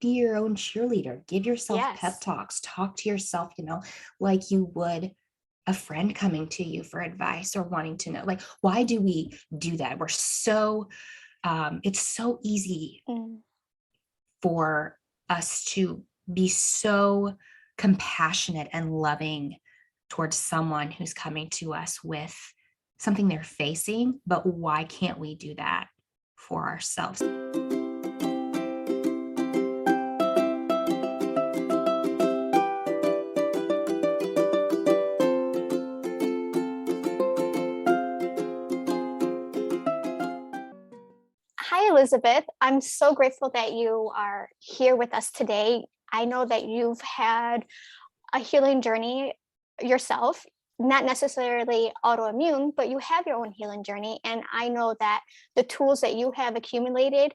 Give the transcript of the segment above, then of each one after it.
be your own cheerleader, give yourself pep Yes. talks, talk to yourself, like you would a friend coming to you for advice or wanting to know. Like, why do we do that? It's so easy Mm. for us to be so compassionate and loving towards someone who's coming to us with something they're facing, but why can't we do that for ourselves? Hi, Elizabeth. I'm so grateful that you are here with us today. I know that you've had a healing journey yourself, not necessarily autoimmune, but you have your own healing journey. And I know that the tools that you have accumulated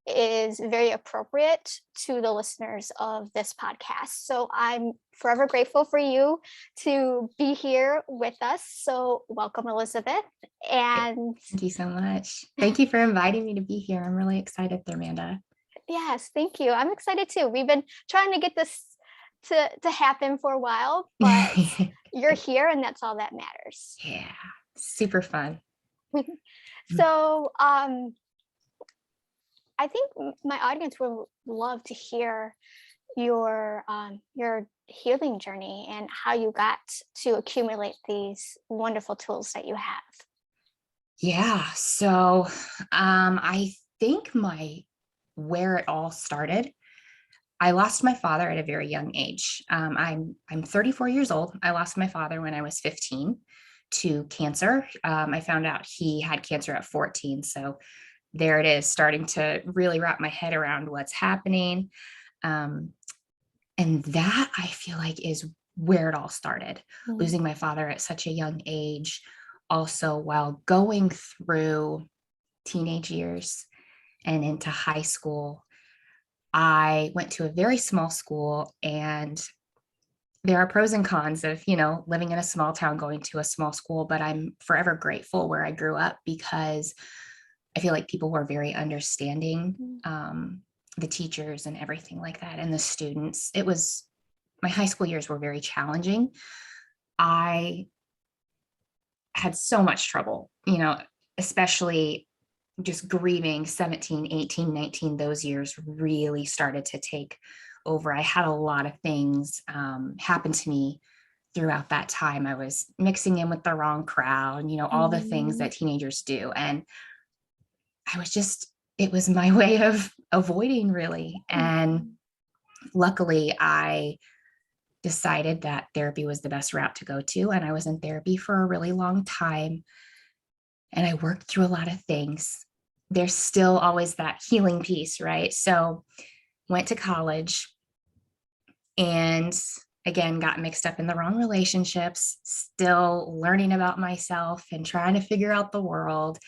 is very appropriate to the listeners of this podcast. So I'm forever grateful for you to be here with us. So welcome, Elizabeth. And Thank you so much. Thank you for inviting me to be here. I'm really excited, Amanda. yes, thank you. I'm excited too. We've been trying to get this to happen for a while, but you're here and that's all that matters. Yeah, super fun. So, I think my audience would love to hear your healing journey and how you got to accumulate these wonderful tools that you have. Yeah, so I think my where it all started, I lost my father at a very young age. I'm 34 years old. I lost my father when I was 15 to cancer. I found out he had cancer at 14. So there it is, starting to really wrap my head around what's happening. Um, and that I feel like is where it all started, Mm. losing my father at such a young age. Also, while going through teenage years and into high school, I went to a very small school, and there are pros and cons of, living in a small town, going to a small school, but I'm forever grateful where I grew up because I feel like people were very understanding, Mm. the teachers and everything like that, and the students. My high school years were very challenging. I had so much trouble, especially just grieving 17, 18, 19. Those years really started to take over. I had a lot of things happen to me throughout that time. I was mixing in with the wrong crowd, all the things Mm. that teenagers do. And it was my way of avoiding, really. And Mm. luckily, I decided that therapy was the best route to go to. And I was in therapy for a really long time. And I worked through a lot of things. There's still always that healing piece, right? So went to college and again got mixed up in the wrong relationships, still learning about myself and trying to figure out the world,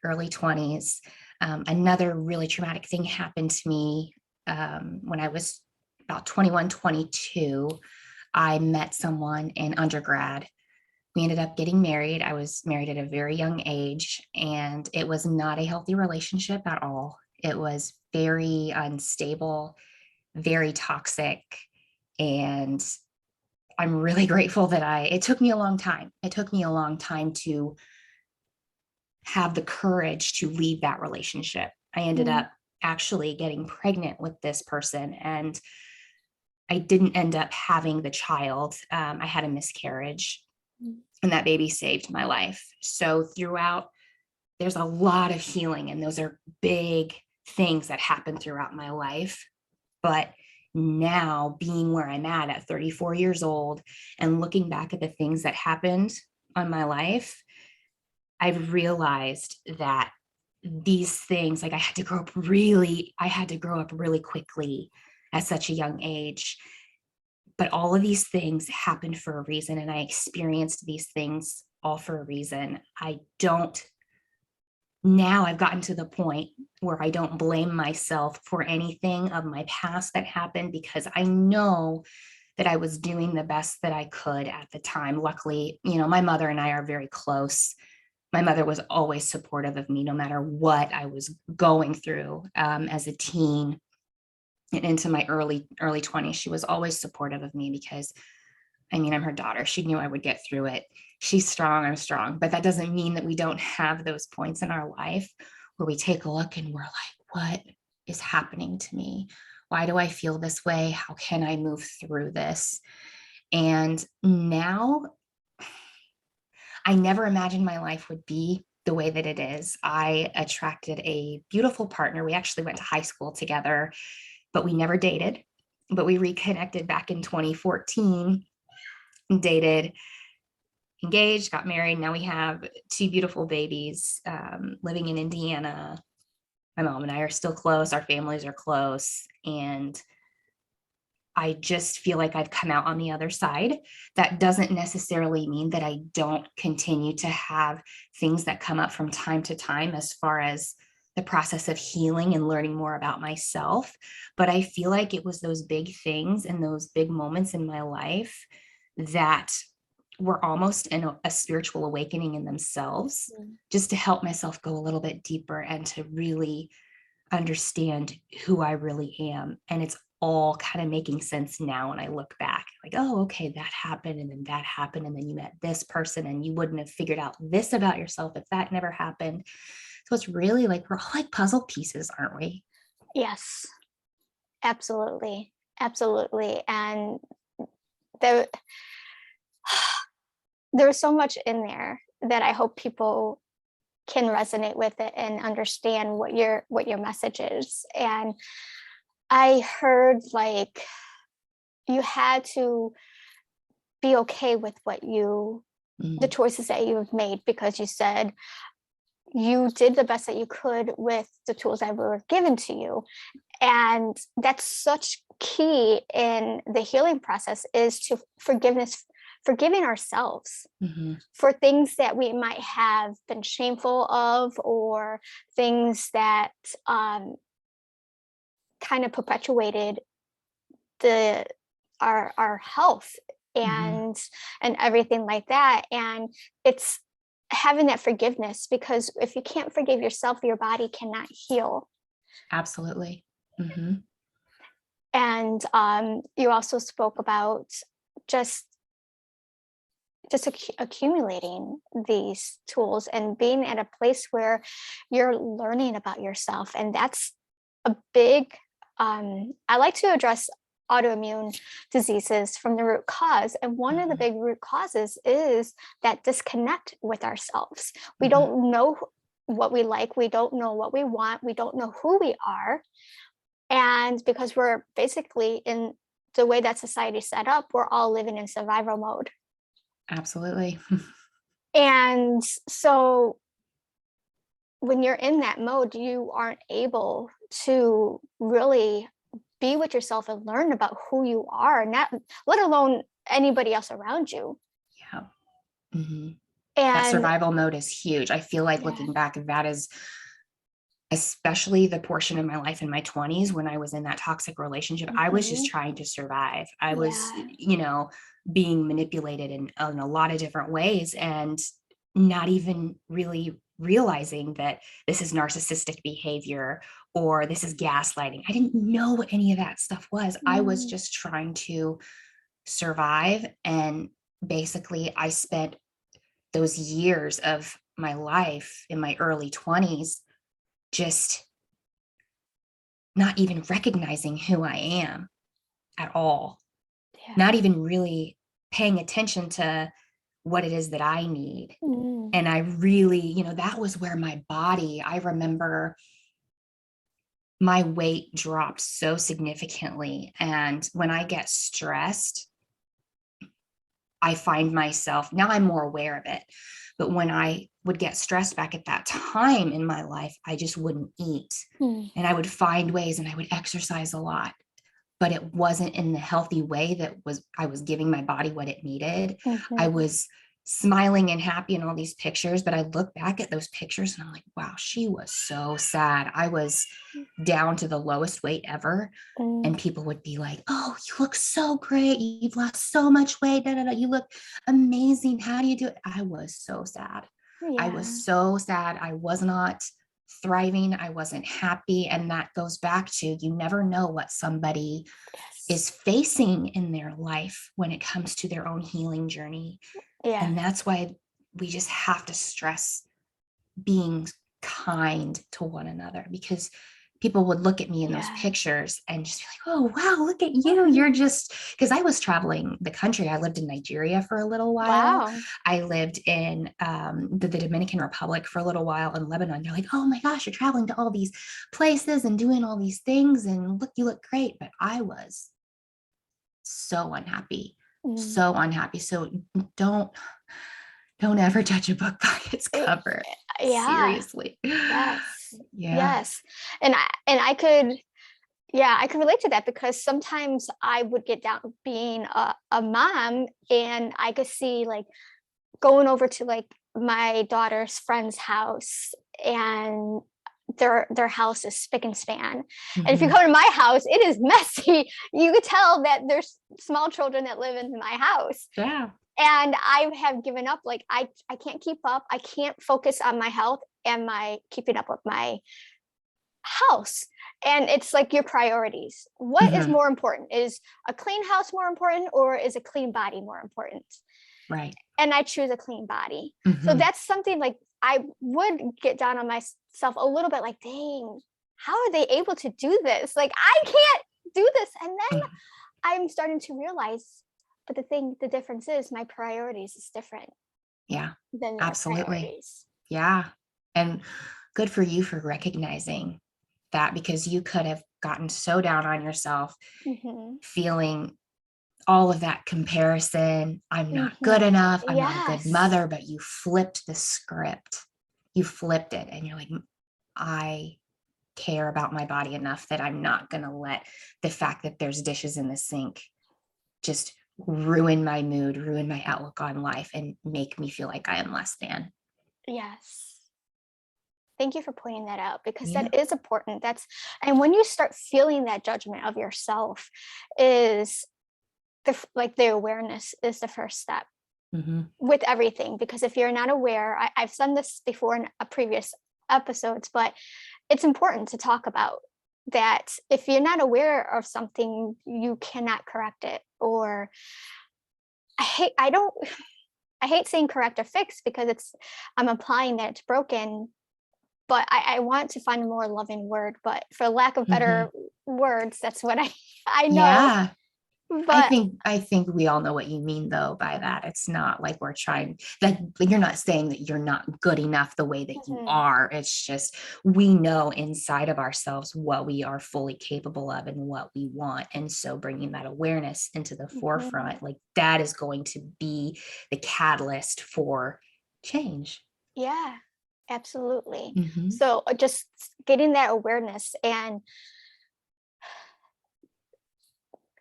early 20s. Another really traumatic thing happened to me when I was about 21, 22. I met someone in undergrad. We ended up getting married. I was married at a very young age, and it was not a healthy relationship at all. It was very unstable, very toxic. And I'm really grateful that it took me a long time. It took me a long time to have the courage to leave that relationship. I ended Mm. up actually getting pregnant with this person, and I didn't end up having the child. I had a miscarriage, Mm. and that baby saved my life. So throughout, there's a lot of healing, and those are big things that happen throughout my life. But now, being where I'm at 34 years old and looking back at the things that happened on my life, I've realized that these things, like I had to grow up really quickly at such a young age. But all of these things happened for a reason, and I experienced these things all for a reason. Now I've gotten to the point where I don't blame myself for anything of my past that happened, because I know that I was doing the best that I could at the time. Luckily, my mother and I are very close. My mother was always supportive of me no matter what I was going through as a teen. and into my early 20s. She was always supportive of me because, I mean, I'm her daughter. She knew I would get through it. She's strong, I'm strong. But that doesn't mean that we don't have those points in our life where we take a look and we're like, what is happening to me? Why do I feel this way? How can I move through this? And now I never imagined my life would be the way that it is. I attracted a beautiful partner. We actually went to high school together, but we never dated. But we reconnected back in 2014, dated, engaged, got married. Now we have two beautiful babies, living in Indiana. My mom and I are still close. Our families are close. And I just feel like I've come out on the other side. That doesn't necessarily mean that I don't continue to have things that come up from time to time as far as the process of healing and learning more about myself. But I feel like it was those big things and those big moments in my life that were almost a spiritual awakening in themselves, just to help myself go a little bit deeper and to really understand who I really am. And it's all kind of making sense now when I look back, like, oh, okay, that happened, and then that happened, and then you met this person, and you wouldn't have figured out this about yourself if that never happened. So it's really like we're all like puzzle pieces, aren't we? Yes, absolutely. Absolutely. And there there's so much in there that I hope people can resonate with it and understand what your message is. And I heard like you had to be okay with the Mm, choices that you have made, because you said you did the best that you could with the tools that were given to you. And that's such key in the healing process, is to forgiving ourselves mhm, for things that we might have been shameful of, or things that um, kind of perpetuated the our health mhm. and everything like that. And it's having that forgiveness, because if you can't forgive yourself, your body cannot heal. Absolutely. Hmm. And you also spoke about just accumulating these tools and being at a place where you're learning about yourself. And that's a big I like to address autoimmune diseases from the root cause, and one of the Hmm. big root causes is that disconnect with ourselves. We Hmm. don't know what we like, we don't know what we want, we don't know who we are. And because we're basically, in the way that society's set up, we're all living in survival mode. Absolutely. And so when you're in that mode, you aren't able to really be with yourself and learn about who you are, not let alone anybody else around you. Yeah. Hmm. That And survival mode is huge. I feel like yeah, looking back, that is especially the portion of my life in my 20s when I was in that toxic relationship. I was just mhm, trying to survive. I was, yeah, being manipulated in a lot of different ways, and not even really realizing that this is narcissistic behavior or this is gaslighting. I didn't know what any of that stuff was. I was mm, just trying to survive. And basically, I spent those years of my life in my early 20s just not even recognizing who I am at all, yeah, not even really paying attention to what it is that I need. mm, And I really, that was where my body, I remember my weight dropped so significantly. And when I get stressed, I find myself, now I'm more aware of it. But when I would get stressed back at that time in my life, I just wouldn't eat. mm, And I would find ways, and I would exercise a lot, but it wasn't in the healthy way that was I was giving my body what it needed. I mhm, was smiling and happy in all these pictures, but I look back at those pictures and I'm like, wow, she was so sad. I was down to the lowest weight ever. mm, And people would be like, oh, you look so great. You've lost so much weight. Da, da, da. You look amazing. How do you do it? I was so sad. I was yeah, so sad. I was not thriving. I wasn't happy. And that goes back to, you never know what somebody is Yes. facing in their life when it comes to their own healing journey. Yeah. And that's why we just have to stress being kind to one another, because people would look at me in those Yeah. pictures and just be like, oh, wow, look at you. You're just, because I was traveling the country. I lived in Nigeria for a little while. Wow. I lived in the Dominican Republic for a little while, in Lebanon. They're like, oh my gosh, you're traveling to all these places and doing all these things. And look, you look great. But I was so unhappy, Mm. so unhappy. So don't don't ever judge a book by its Eh, cover. yeah. Seriously. Yes. Yeah. Yes. And I could, yeah, I could relate to that because sometimes I would get down being a mom and I could see like going over to like my daughter's friend's house and their house is spick and span. And if you Mhm. go to my house, it is messy. You could tell that there's small children that live in my house. Yeah. And I have given up. Like I can't keep up. I can't focus on my health and my keeping up with my house. And it's like your priorities. What is Mhm. more important? Is a clean house more important or is a clean body more important? Right. And I choose a clean body. So Mhm. that's something like I would get down on myself a little bit like, dang, how are they able to do this? Like, I can't do this. And then Mm. I'm starting to realize, but the difference is my priorities is different Yeah. than their Absolutely. priorities. Yeah. And good for you for recognizing that, because you could have gotten so down on yourself, Hmm. feeling all of that comparison. I'm not good Hmm. enough. I'm not a good Yes. mother. But you flipped the script. You flipped it and you're like, I care about my body enough that I'm not going to let the fact that there's dishes in the sink just ruin my mood, ruin my outlook on life, and make me feel like I am less than. Yes. Thank you for pointing that out because Yeah. that is important. And when you start feeling that judgment of yourself, is like the awareness is the first step Hmm. with everything. Because if you're not aware, I've done this before in a previous episodes, but it's important to talk about that. If you're not aware of something, you cannot correct it. Or I don't I hate saying correct or fix because I'm applying that it's broken, but I want to find a more loving word. But for lack of Hmm. better words, that's what I know. Yeah. But I think we all know what you mean though by that. It's not like we're trying that, you're not saying that you're not good enough the way that you mhm, are. It's just we know inside of ourselves what we are fully capable of and what we want. And so bringing that awareness into the mhm, forefront, like that is going to be the catalyst for change. yeah, absolutely. Hmm. So just getting that awareness, and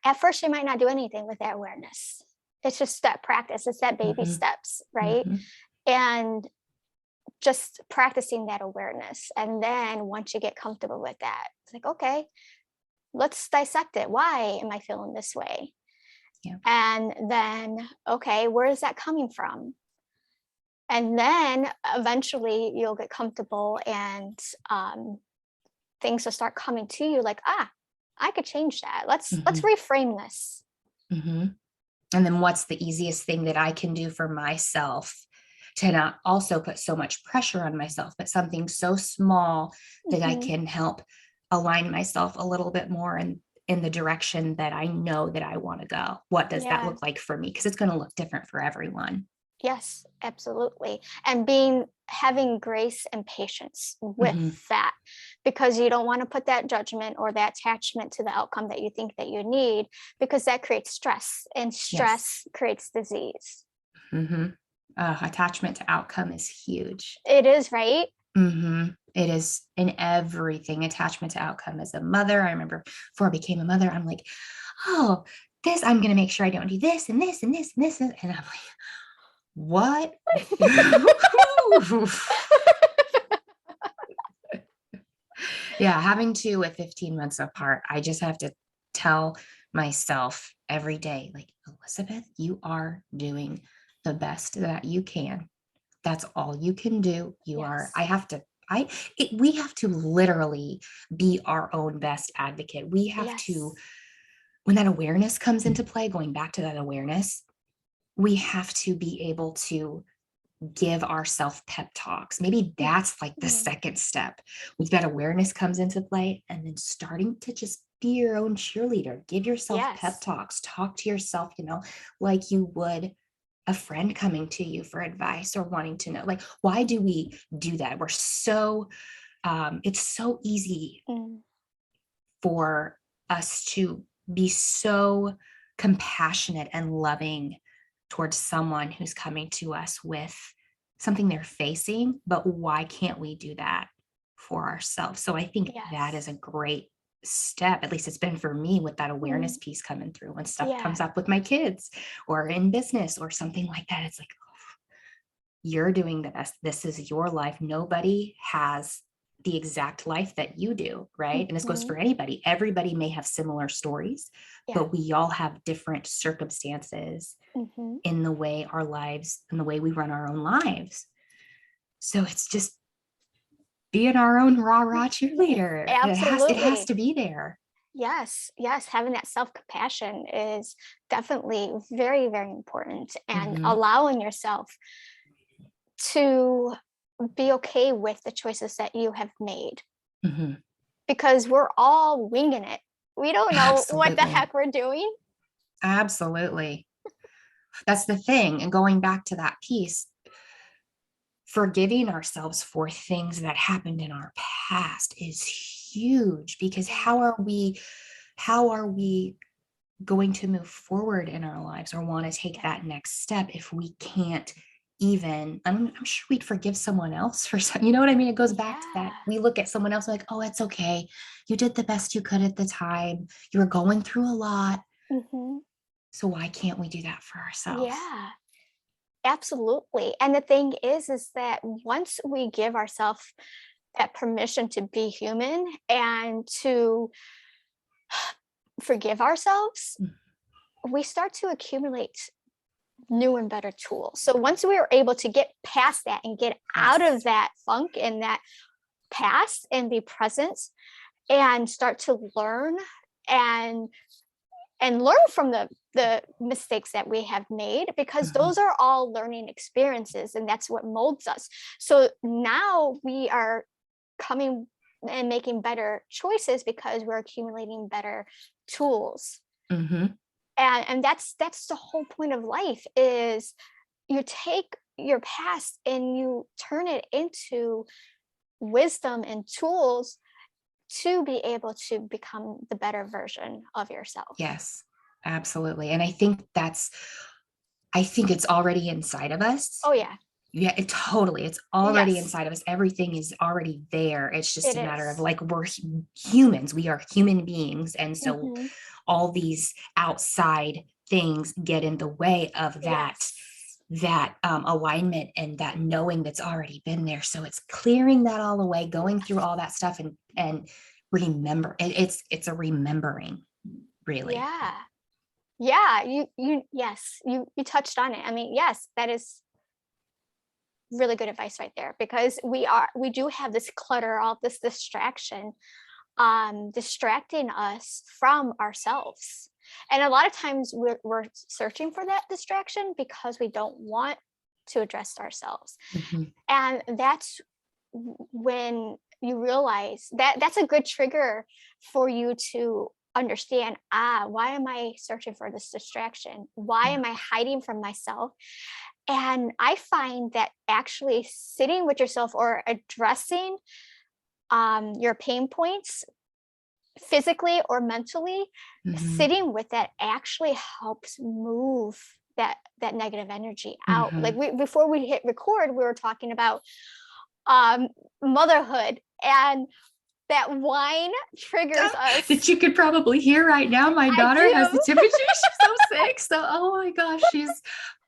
at first you might not do anything with that awareness. It's just that practice. It's that baby Hmm. steps, right? Hmm. And just practicing that awareness. And then once you get comfortable with that, it's like, okay, let's dissect it. Why am I feeling this way? Yeah. And then, okay, where is that coming from? And then eventually you'll get comfortable and um, things will start coming to you like, I could change that. Let's Hmm. reframe this. Hmm. And then what's the easiest thing that I can do for myself to not also put so much pressure on myself, but something so small that I Mhm. can help align myself a little bit more in the direction that I know that I want to go. What does that Yeah. look like for me? Because it's going to look different for everyone. Yes, absolutely. And being having grace and patience with Hmm. that, because you don't want to put that judgment or that attachment to the outcome that you think that you need, because that creates stress and Yes. stress creates disease. Hmm. Attachment to outcome is huge. It is, right? It is in everything. Attachment to outcome. As a mother, I remember before I became a mother, I'm like, oh, this, I'm going to make sure I don't do this and this and this and this. And I'm like, what? Yeah, having two at 15 months apart, I just have to tell myself every day, like, Elizabeth, you are doing the best that you can. That's all you can do. You are, Yes. I have to We have to literally be our own best advocate. We have to, Yes. when that awareness comes into play, going back to that awareness, we have to be able to give ourselves pep talks. Maybe that's like the Mhm. second step. With that awareness comes into play, and then starting to just be your own cheerleader, give yourself pep Yes. talks, talk to yourself, like you would a friend coming to you for advice or wanting to know. Like, why do we do that? It's so easy Mm. for us to be so compassionate and loving towards someone who's coming to us with something they're facing, but why can't we do that for ourselves? So I think that is Yes. a great step. At least it's been for me with that Mm. awareness piece coming through when stuff Yeah. comes up with my kids or in business or something like that. It's like, you're doing the best. This is your life. Nobody has the exact life that you do, right? And this goes Mhm. for anybody. Everybody may have similar stories, Yeah. but we all have different circumstances Mhm. in the way our lives and the way we run our own lives. So it's just being our own rah-rah cheerleader. It has Absolutely. to be there. Yes, yes, having that self-compassion is definitely very, very important, and Mm-hmm, allowing yourself to be okay with the choices that you have made, mm-hmm. because we're all winging it. We don't know what the Absolutely. heck we're doing. Absolutely. That's the thing. And going back to that piece, forgiving ourselves for things that happened in our past is huge, because Yeah. how are we going to move forward in our lives or want to take Yeah. that next step if we can't even, I'm sure we'd forgive someone else for some, you know what I mean? It goes back to that. Yeah. We look at someone else like, oh, it's okay, you did the best you could at the time, you were going through a lot, Mhm. so why can't we do that for ourselves? Yeah. Absolutely. And the thing is that once we give ourselves that permission to be human and to forgive ourselves, we start to accumulate new and better tools. So once we are able to get past that and get out of Yes. that funk and that past and be present and start to learn and learn from the mistakes that we have made, because Mhm. those are all learning experiences and that's what molds us. So now we are coming and making better choices because we're accumulating better tools. Mhm. And that's the whole point of life is you take your past and you turn it into wisdom and tools to be able to become the better version of yourself. Yes, absolutely. And I think it's already inside of us. Oh yeah. Yeah, totally. It's already Yes, inside of us. Everything is already there. It's just it a matter of, is. like, we're humans. We are human beings. And so Mhm. all these outside things get in the way of Yes. alignment and that knowing that's already been there. So it's clearing that all away, going through all that stuff, and remember. It's a remembering, really. Yeah. Yeah, yes, you touched on it. I mean, yes, that is really good advice right there, because we do have this clutter, all this distraction, distracting us from ourselves. And a lot of times we're searching for that distraction because we don't want to address ourselves. Mhm. And that's when you realize that that's a good trigger for you to understand, why am I searching for this distraction? Why Yeah. am I hiding from myself? And I find that actually sitting with yourself or addressing your pain points physically or mentally, Mhm. sitting with that actually helps move that negative energy out. Like Mhm. before we hit record, we were talking about um, motherhood, and that wine triggers That us. you could probably hear right now. My I daughter has the do. temperature. She's so sick. So, oh my gosh,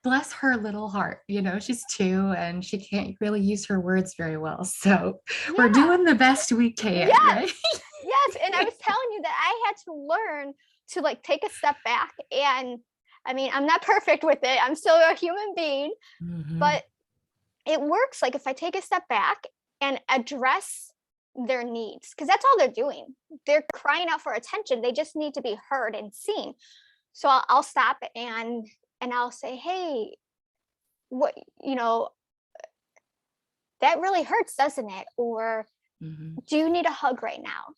bless her little heart. She's 2 and she can't really use her words very well. So, we're Yeah. doing the best we can, right? Yes. Yes. And I was telling you that I had to learn to like take a step back. And I mean, I'm not perfect with it. I'm still a human being, Mhm. but it works. Like if I take a step back and address their needs, because that's all they're doing. They're crying out for attention. They just need to be heard and seen. So I'll stop and I'll say, hey, what, that really hurts, doesn't it? Or Mhm. do you need a hug right now?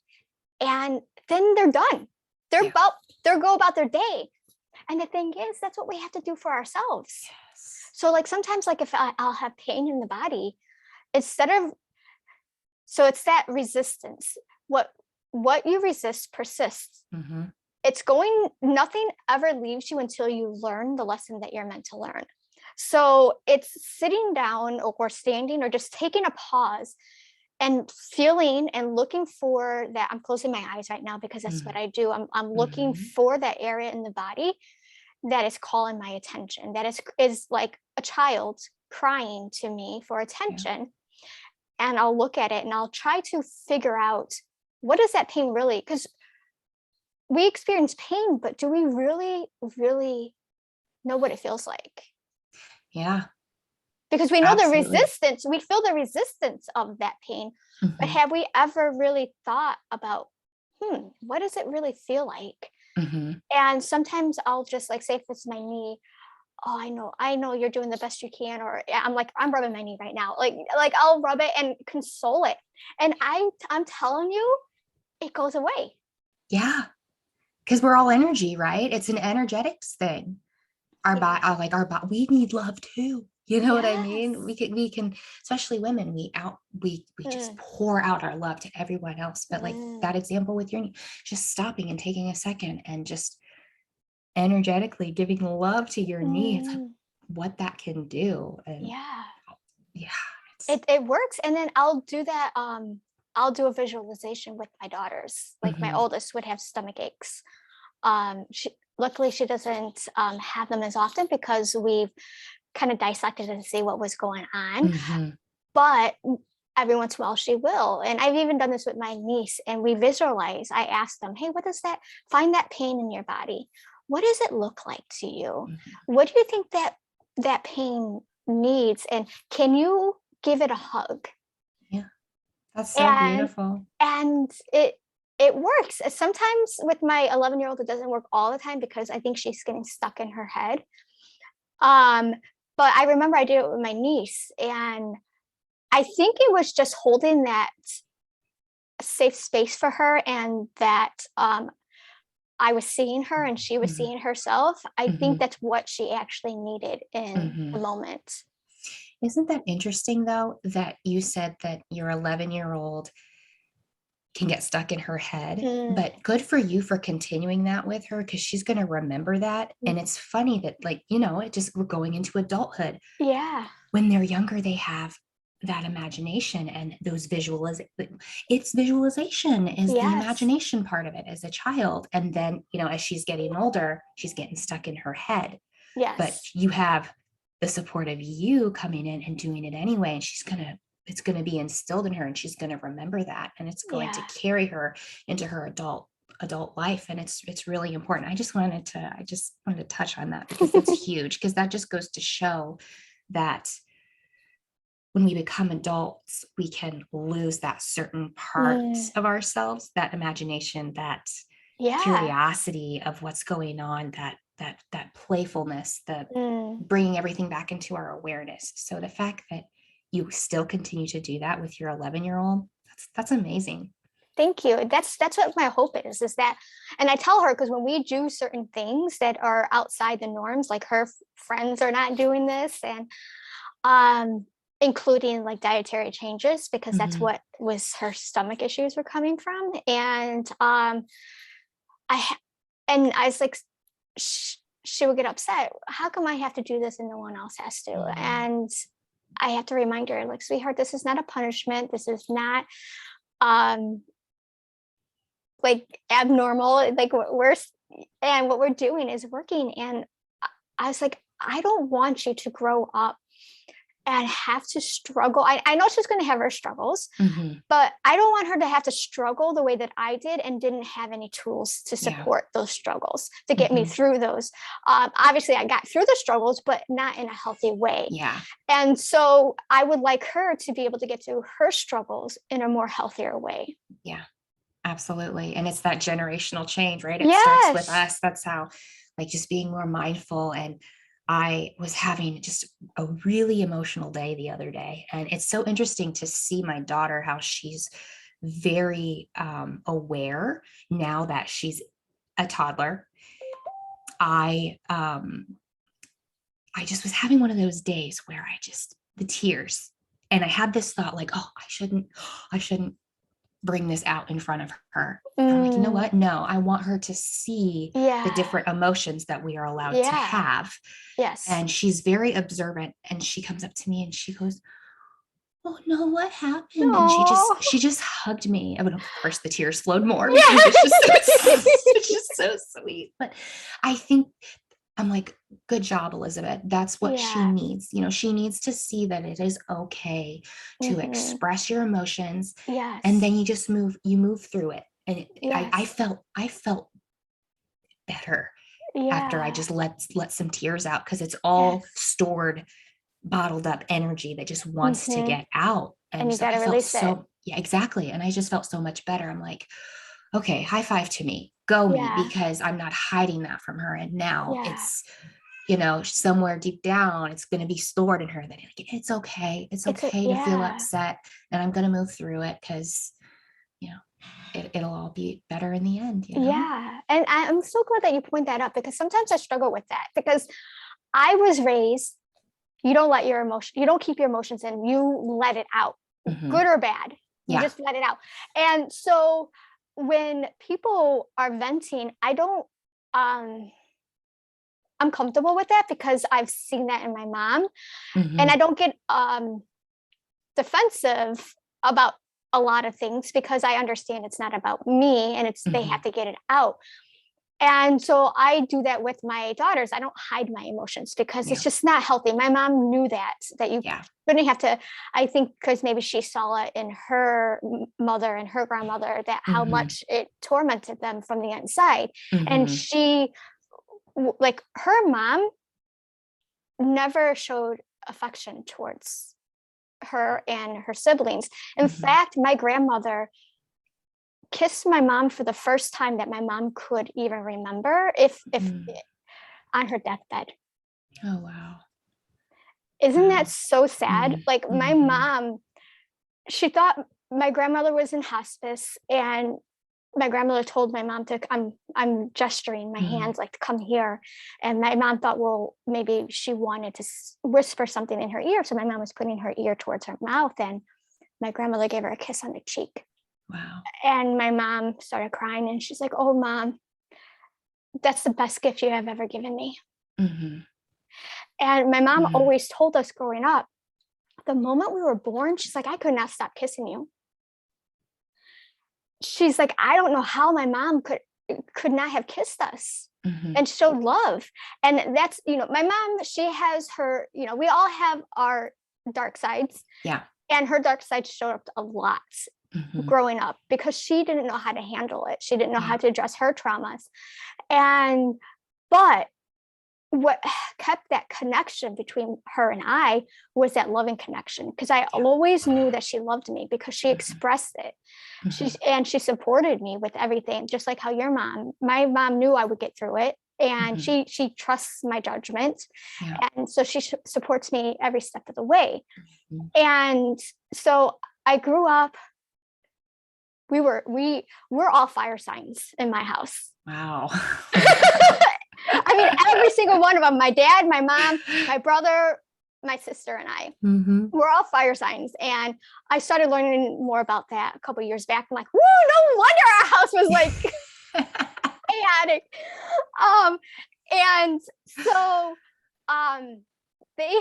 And then they're done. They're Yeah. about they're go about their day. And the thing is, that's what we have to do for ourselves. Yes. So like sometimes, like if I'll have pain in the body, instead of so it's that resistance. What you resist persists. Mhm. It's going, nothing ever leaves you until you learn the lesson that you're meant to learn. So it's sitting down or standing or just taking a pause and feeling and looking for that. I'm closing my eyes right now because that's what Mhm. I do. I'm looking Mhm. for that area in the body that is calling my attention, that is like a child crying to me for Yeah. attention. And I'll look at it and I'll try to figure out, what is that pain really? Because we experience pain, but do we really, really know what it feels like? Yeah. Because we know the Absolutely. resistance, we feel the resistance of that pain, but Mhm. have we ever really thought about, what does it really feel like? Mhm. And sometimes I'll just like say, if it's my knee, oh, I know you're doing the best you can. Or yeah, I'm rubbing my knee right now. Like I'll rub it and console it. And I'm telling you, it goes away. Yeah. Because we're all energy, right? It's an energetics thing. Our body, Yeah. like our body, we need love too. You know what I mean? Yes. We can, especially women, we just Mm, pour out our love to everyone else. But like mm, that example with your, just stopping and taking a second and just energetically giving love to your knee, it's like mm. what that can do. And Yeah. yeah, it's It works. And then I'll do that. I'll do a visualization with my daughters. Like my mhm, oldest would have stomach aches. She luckily she doesn't have them as often because we've kind of dissected and see what was going on. mhm, But every once in a while she will. And I've even done this with my niece, and we visualize. I ask them, hey, what does that, find that pain in your body? What does it look like to you? mhm. What do you think that pain needs? And can you give it a hug? Yeah, that's so And beautiful. and it works. Sometimes with my 11-year-old, it doesn't work all the time because I think she's getting stuck in her head. Um, but I remember I did it with my niece, and I think it was just holding that safe space for her, and that I was seeing her and she was Mhm, seeing herself. I think mhm, that's what she actually needed in the mhm. moment. Isn't that interesting though, that you said that your 11-year-old can get stuck in her head, Mm, but good for you for continuing that with her because she's going to remember that. And it's funny that, like, it just, we're going into adulthood. yeah. When they're younger, they have that imagination and those it's visualization is the Yes. imagination part of it as a child. And then, as she's getting older, she's getting stuck in her head. But Yes. you have the support of you coming in and doing it anyway. And it's going to be instilled in her, and she's going to remember that, and it's going to Yeah. carry her into her adult life. And it's really important. I just wanted to touch on that because that's huge, because that just goes to show that when we become adults, we can lose that certain Mm, parts of ourselves, that imagination, that yeah. curiosity of what's going on, that playfulness, the Mm. bringing everything back into our awareness. So the fact that you still continue to do that with your 11-year-old, that's amazing. Thank you. That's what my hope is that, and I tell her, because when we do certain things that are outside the norms, like her friends are not doing this, and um including like dietary changes, because that's Mhm. what was her stomach issues were coming from. And I and I was like, she would get upset. How come I have to do this and no one else has to? Mhm. And I have to remind her, like, sweetheart, this is not a punishment. This is not um like abnormal. Like and what we're doing is working. And I was like, I don't want you to grow up and have to struggle. I know she's going to have her struggles, Mhm. but I don't want her to have to struggle the way that I did and didn't have any tools to Yeah. support those struggles to get me Mhm. through those. Obviously, I got through the struggles, but not in a healthy way. Yeah. And so I would like her to be able to get through her struggles in a more healthier way. Yeah. Absolutely. And it's that generational change, right? It starts with Yes. us. That's how, like, just being more mindful. And I was having just a really emotional day the other day. And it's so interesting to see my daughter, how she's very aware now that she's a toddler. I I just was having one of those days where the tears, and I had this thought like, oh, I shouldn't bring this out in front of her. I'm like, you know Mm, what? No, I want her to see the yeah. different emotions that we are allowed to Yeah. have. Yes. And she's very observant, and she comes up to me and she goes, "Oh no, what happened?" And she just Oh. she just hugged me. I mean, of course the tears flowed more because it's just so Yes. it's just so sweet. But I think I'm like, good job, Elizabeth. That's what she Yeah. needs. She needs to see that it is okay to Hmm. express your emotions, and Yes. then you move through it. And I Yes. felt better after I Yeah. just let some tears out, because it's all Yes. stored, bottled up energy that just wants to Hmm. get out. And And you so got I to felt release it. so, yeah, exactly. And I just felt so much better. I'm like, okay, high five to me, go me, Yeah. because I'm not hiding that from her. And now Yeah. it's, somewhere deep down, it's going to be stored in her that, like, it's okay. It's okay to feel Yeah. upset. And I'm going to move through it, because, you know, it'll all be better in the end. Yeah. And I'm so glad that you point that up because sometimes I struggle with that because I was raised, you don't keep your emotions in, you let it out, Hmm. good or bad. You Yeah. just let it out. And so when people are venting, um, I'm comfortable with that because I've seen that in my mom and I Hmm. don't get defensive about a lot of things because I understand it's not about me and they have Hmm. to get it out. And so I do that with my daughters. I don't hide my emotions because it's Yeah. just not healthy. My mom knew that you Yeah. wouldn't have to, I think, because maybe she saw it in her mother and her grandmother, that how Hmm. much it tormented them from the inside. And Hmm. like her mom never showed affection towards her and her siblings. In Hmm. fact, my grandmother kissed my mom for the first time that my mom could even remember, if Hmm. on her deathbed. Oh, wow. Isn't that Wow. so sad? Like my Mm-hmm. mom, she thought my grandmother was in hospice and my grandmother told my mom to I'm gesturing my Hmm. hands like to come here, and my mom thought, well, maybe she wanted to whisper something in her ear, so my mom was putting her ear towards her mouth and my grandmother gave her a kiss on the cheek. Wow. And my mom started crying and she's like, oh mom, that's the best gift you have ever given me. Hmm. And my mom Hmm. always told us growing up, the moment we were born, she's like, I could not stop kissing you. She's like, I don't know how my mom could not have kissed us Hmm. and showed love. And that's, my mom, she has her, we all have our dark sides, Yeah. and her dark side showed up a lot Hmm. growing up because she didn't know how to handle it. She didn't know how Yeah. to address her traumas. And but what kept that connection between her and I was that loving connection, because I Yeah. always knew that she loved me because she Hmm. expressed it. Hmm. She supported me with everything, just like how my mom knew I would get through it, and Hmm. she trusts my judgment, Yeah. and so she supports me every step of the way. Mhm. And so I grew up, we're all fire signs in my house. Wow. I mean, every single one of them, my dad, my mom, my brother, my sister, and I, Hmm. we're all fire signs. And I started learning more about that a couple of years back. I'm like, whoo, no wonder our house was like chaotic. Um, and so um they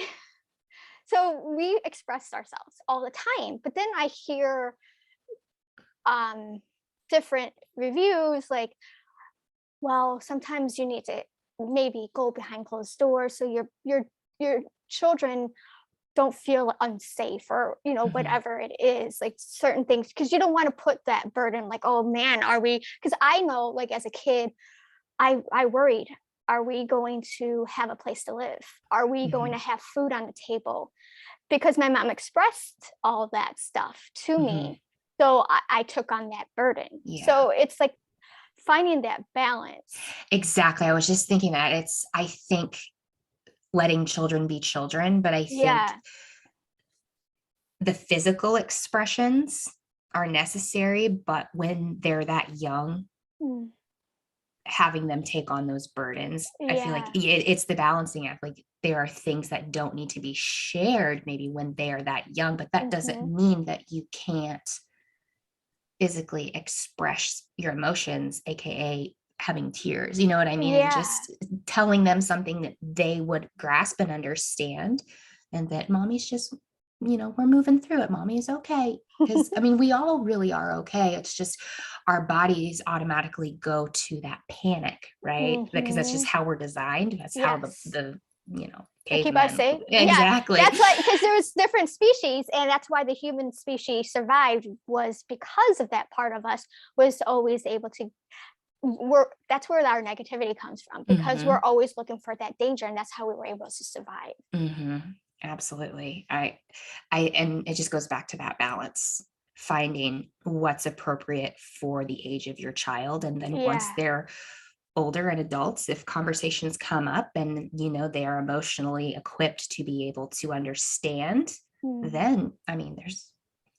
so we expressed ourselves all the time. But then I hear um different reviews like, well, sometimes you need to maybe go behind closed doors so your children don't feel unsafe, or Mhm. whatever it is, like certain things, because you don't want to put that burden, like, oh man, are we, because I know, like, as a kid, I worried, are we going to have a place to live, are we going to Mhm. have food on the table, because my mom expressed all that stuff to Mhm. me, so I took on that burden. Yeah. So it's like finding that balance. Exactly. I was just thinking that I think letting children be children, but I think Yeah. the physical expressions are necessary, but when they're that young, Mm. having them take on those burdens, I feel like Yeah. it's the balancing act. Like there are things that don't need to be shared maybe when they are that young, but that doesn't Hmm. mean that you can't physically express your emotions, aka having tears. You know what I mean? And Yeah. just telling them something that they would grasp and understand, and that mommy's just, we're moving through it. Mommy is okay. Because I mean, we all really are okay. It's just our bodies automatically go to that panic, right? Because that's just Hmm. how we're designed. That's how the Yes. the To keep us cavemen. safe. Yeah, Exactly. that's why, because there's different species, and that's why the human species survived, was because of that part of us was always able to, that's where our negativity comes from, because we're Hmm. always looking for that danger, and that's how we were able to survive. Hmm. Absolutely. And it just goes back to that balance, finding what's appropriate for the age of your child. And then once Yeah. they're older and adults, if conversations come up and, they are emotionally equipped to be able to understand, Mm. then, I mean,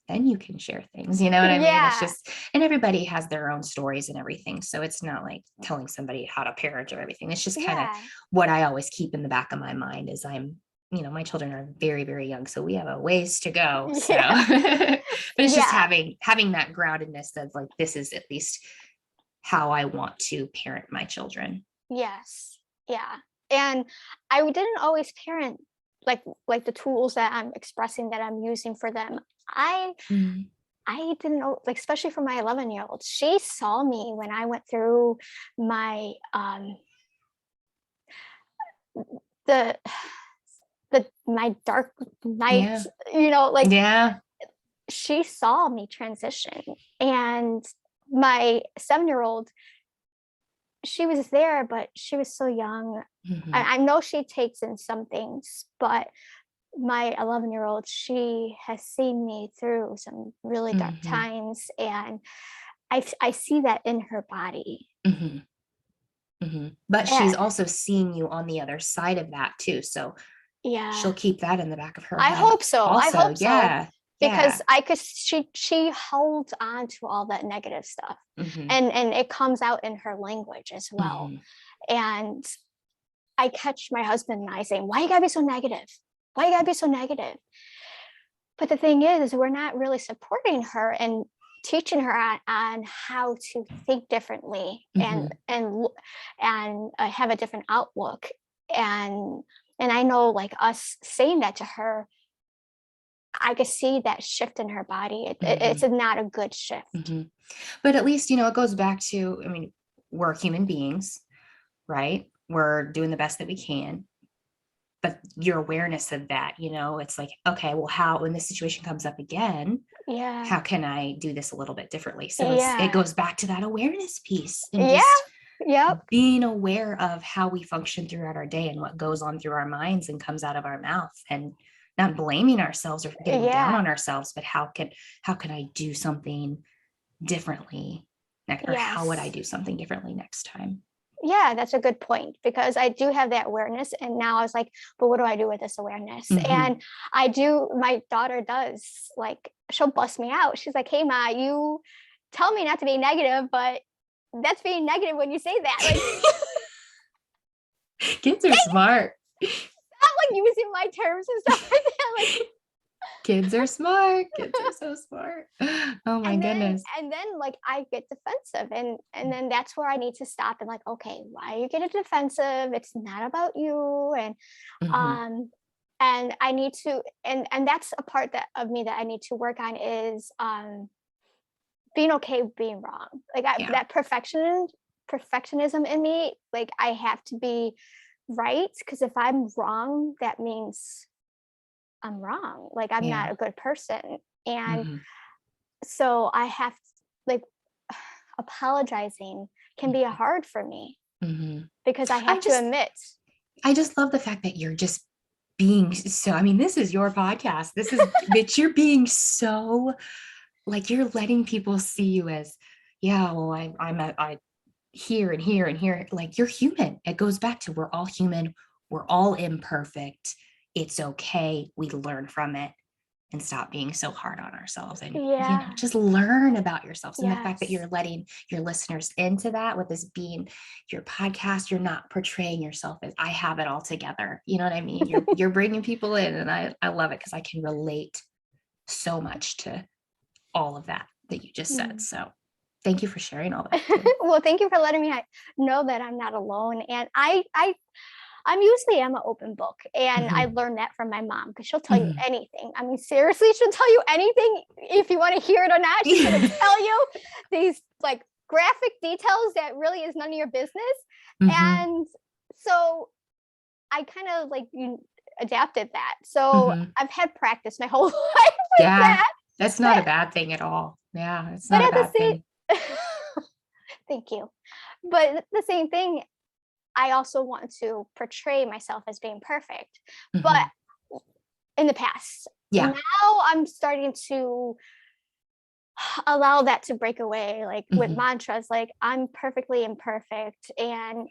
then you can share things, you know what I mean? It's Yeah. just, and everybody has their own stories and everything. So it's not like telling somebody how to parent or everything. It's just kind of Yeah. what I always keep in the back of my mind is my children are very, very young, so we have a ways to go. So, Yeah. but it's just Yeah. having that groundedness of like, this is at least how I want to parent my children. Yes. Yeah. And I didn't always parent like the tools that I'm expressing, that I'm using for them. I Mhm. I didn't know, like, especially for my 11-year-old. She saw me when I went through my the my dark Yeah. nights, like, Yeah. she saw me transition. And my 7-year-old, she was there, but she was so young. Hmm. I know she takes in some things, but my 11-year-old, she has seen me through some really dark Hmm. times, and I see that in her body. Hmm. Hmm. But she's And also seeing you on the other side of that too. So yeah, she'll keep that in the back of her I head hope so. I also. hope so, Yeah. because Yeah. I could she holds on to all that negative stuff, Hmm. and it comes out in her language as well. Hmm. And I catch my husband and I saying, "Why you gotta be so negative? Why you gotta be so negative?" But the thing is we're not really supporting her and teaching her on how to think differently, and Hmm. have a different outlook. And I know, like, us saying that to her, I could see that shift in her body. It's Hmm. not a good shift. Hmm. But at least, it goes back to, I mean, we're human beings, right? We're doing the best that we can. But your awareness of that, it's like, okay, well, how, when this situation comes up again, Yeah. how can I do this a little bit differently? So it Yeah. goes back to that awareness piece and Yeah. just Yep. being aware of how we function throughout our day and what goes on through our minds and comes out of our mouth, and not blaming ourselves or getting down Yeah. on ourselves, but how can I do something differently next, or how would I Yes. do something differently next time? Yeah, that's a good point, because I do have that awareness, and now I was like, but what do I do with this awareness? Hmm. And my daughter does, like, she'll bust me out. She's like, "Hey Ma, you tell me not to be negative, but that's being negative when you say that. Like, Kids are smart. stop, like, using my terms and stuff like that." Like, Kids are smart. Kids are so smart. Oh my and then goodness. like, I get defensive, and then that's where I need to stop and, like, okay, why are you getting defensive? It's not about you. Hmm. Um and I need to, and that's a part that of me that I need to work on, is being okay with being wrong. Like, Yeah. that perfectionism in me, like, I have to be right, because if I'm wrong, that means I'm wrong. Like, I'm Yeah. not a good person. And Mhm. so I have, like, apologizing can be hard for me Mhm. because I I have to just admit. I just love the fact that you're just being so, I mean, this is your podcast. This is that you're being so, like, you're letting people see you as, yeah, well, I'm at I here and here and here. Like, you're human. It goes back to, we're all human. We're all imperfect. It's okay. We learn from it and stop being so hard on ourselves, and, Yeah. just learn about yourselves. And the fact that Yes. you're letting your listeners into that with this being your podcast, you're not portraying yourself as, I have it all together. You know what I mean? You're bringing people in, and I love it because I can relate so much to all of that you just said. Mm. So thank you for sharing all that too. Well, thank you for letting me know that I'm not alone. And I'm usually am an open book, and I Mhm. learned that from my mom because she'll tell you Mhm. anything. I mean, seriously, she'll tell you anything if you want to hear it or not. She's gonna tell you these like graphic details that really is none of your business. Mhm. And so I kind of like adapted that. So Mhm. I've had practice my whole life with Yeah, that. that's not But a bad thing at all. Yeah, it's but not a at the bad thing. same thank you. But the same thing, I also want to portray myself as being perfect. But Mhm. in the past, now Yeah. I'm starting to allow that to break away, like with Mhm. mantras like I'm perfectly imperfect. And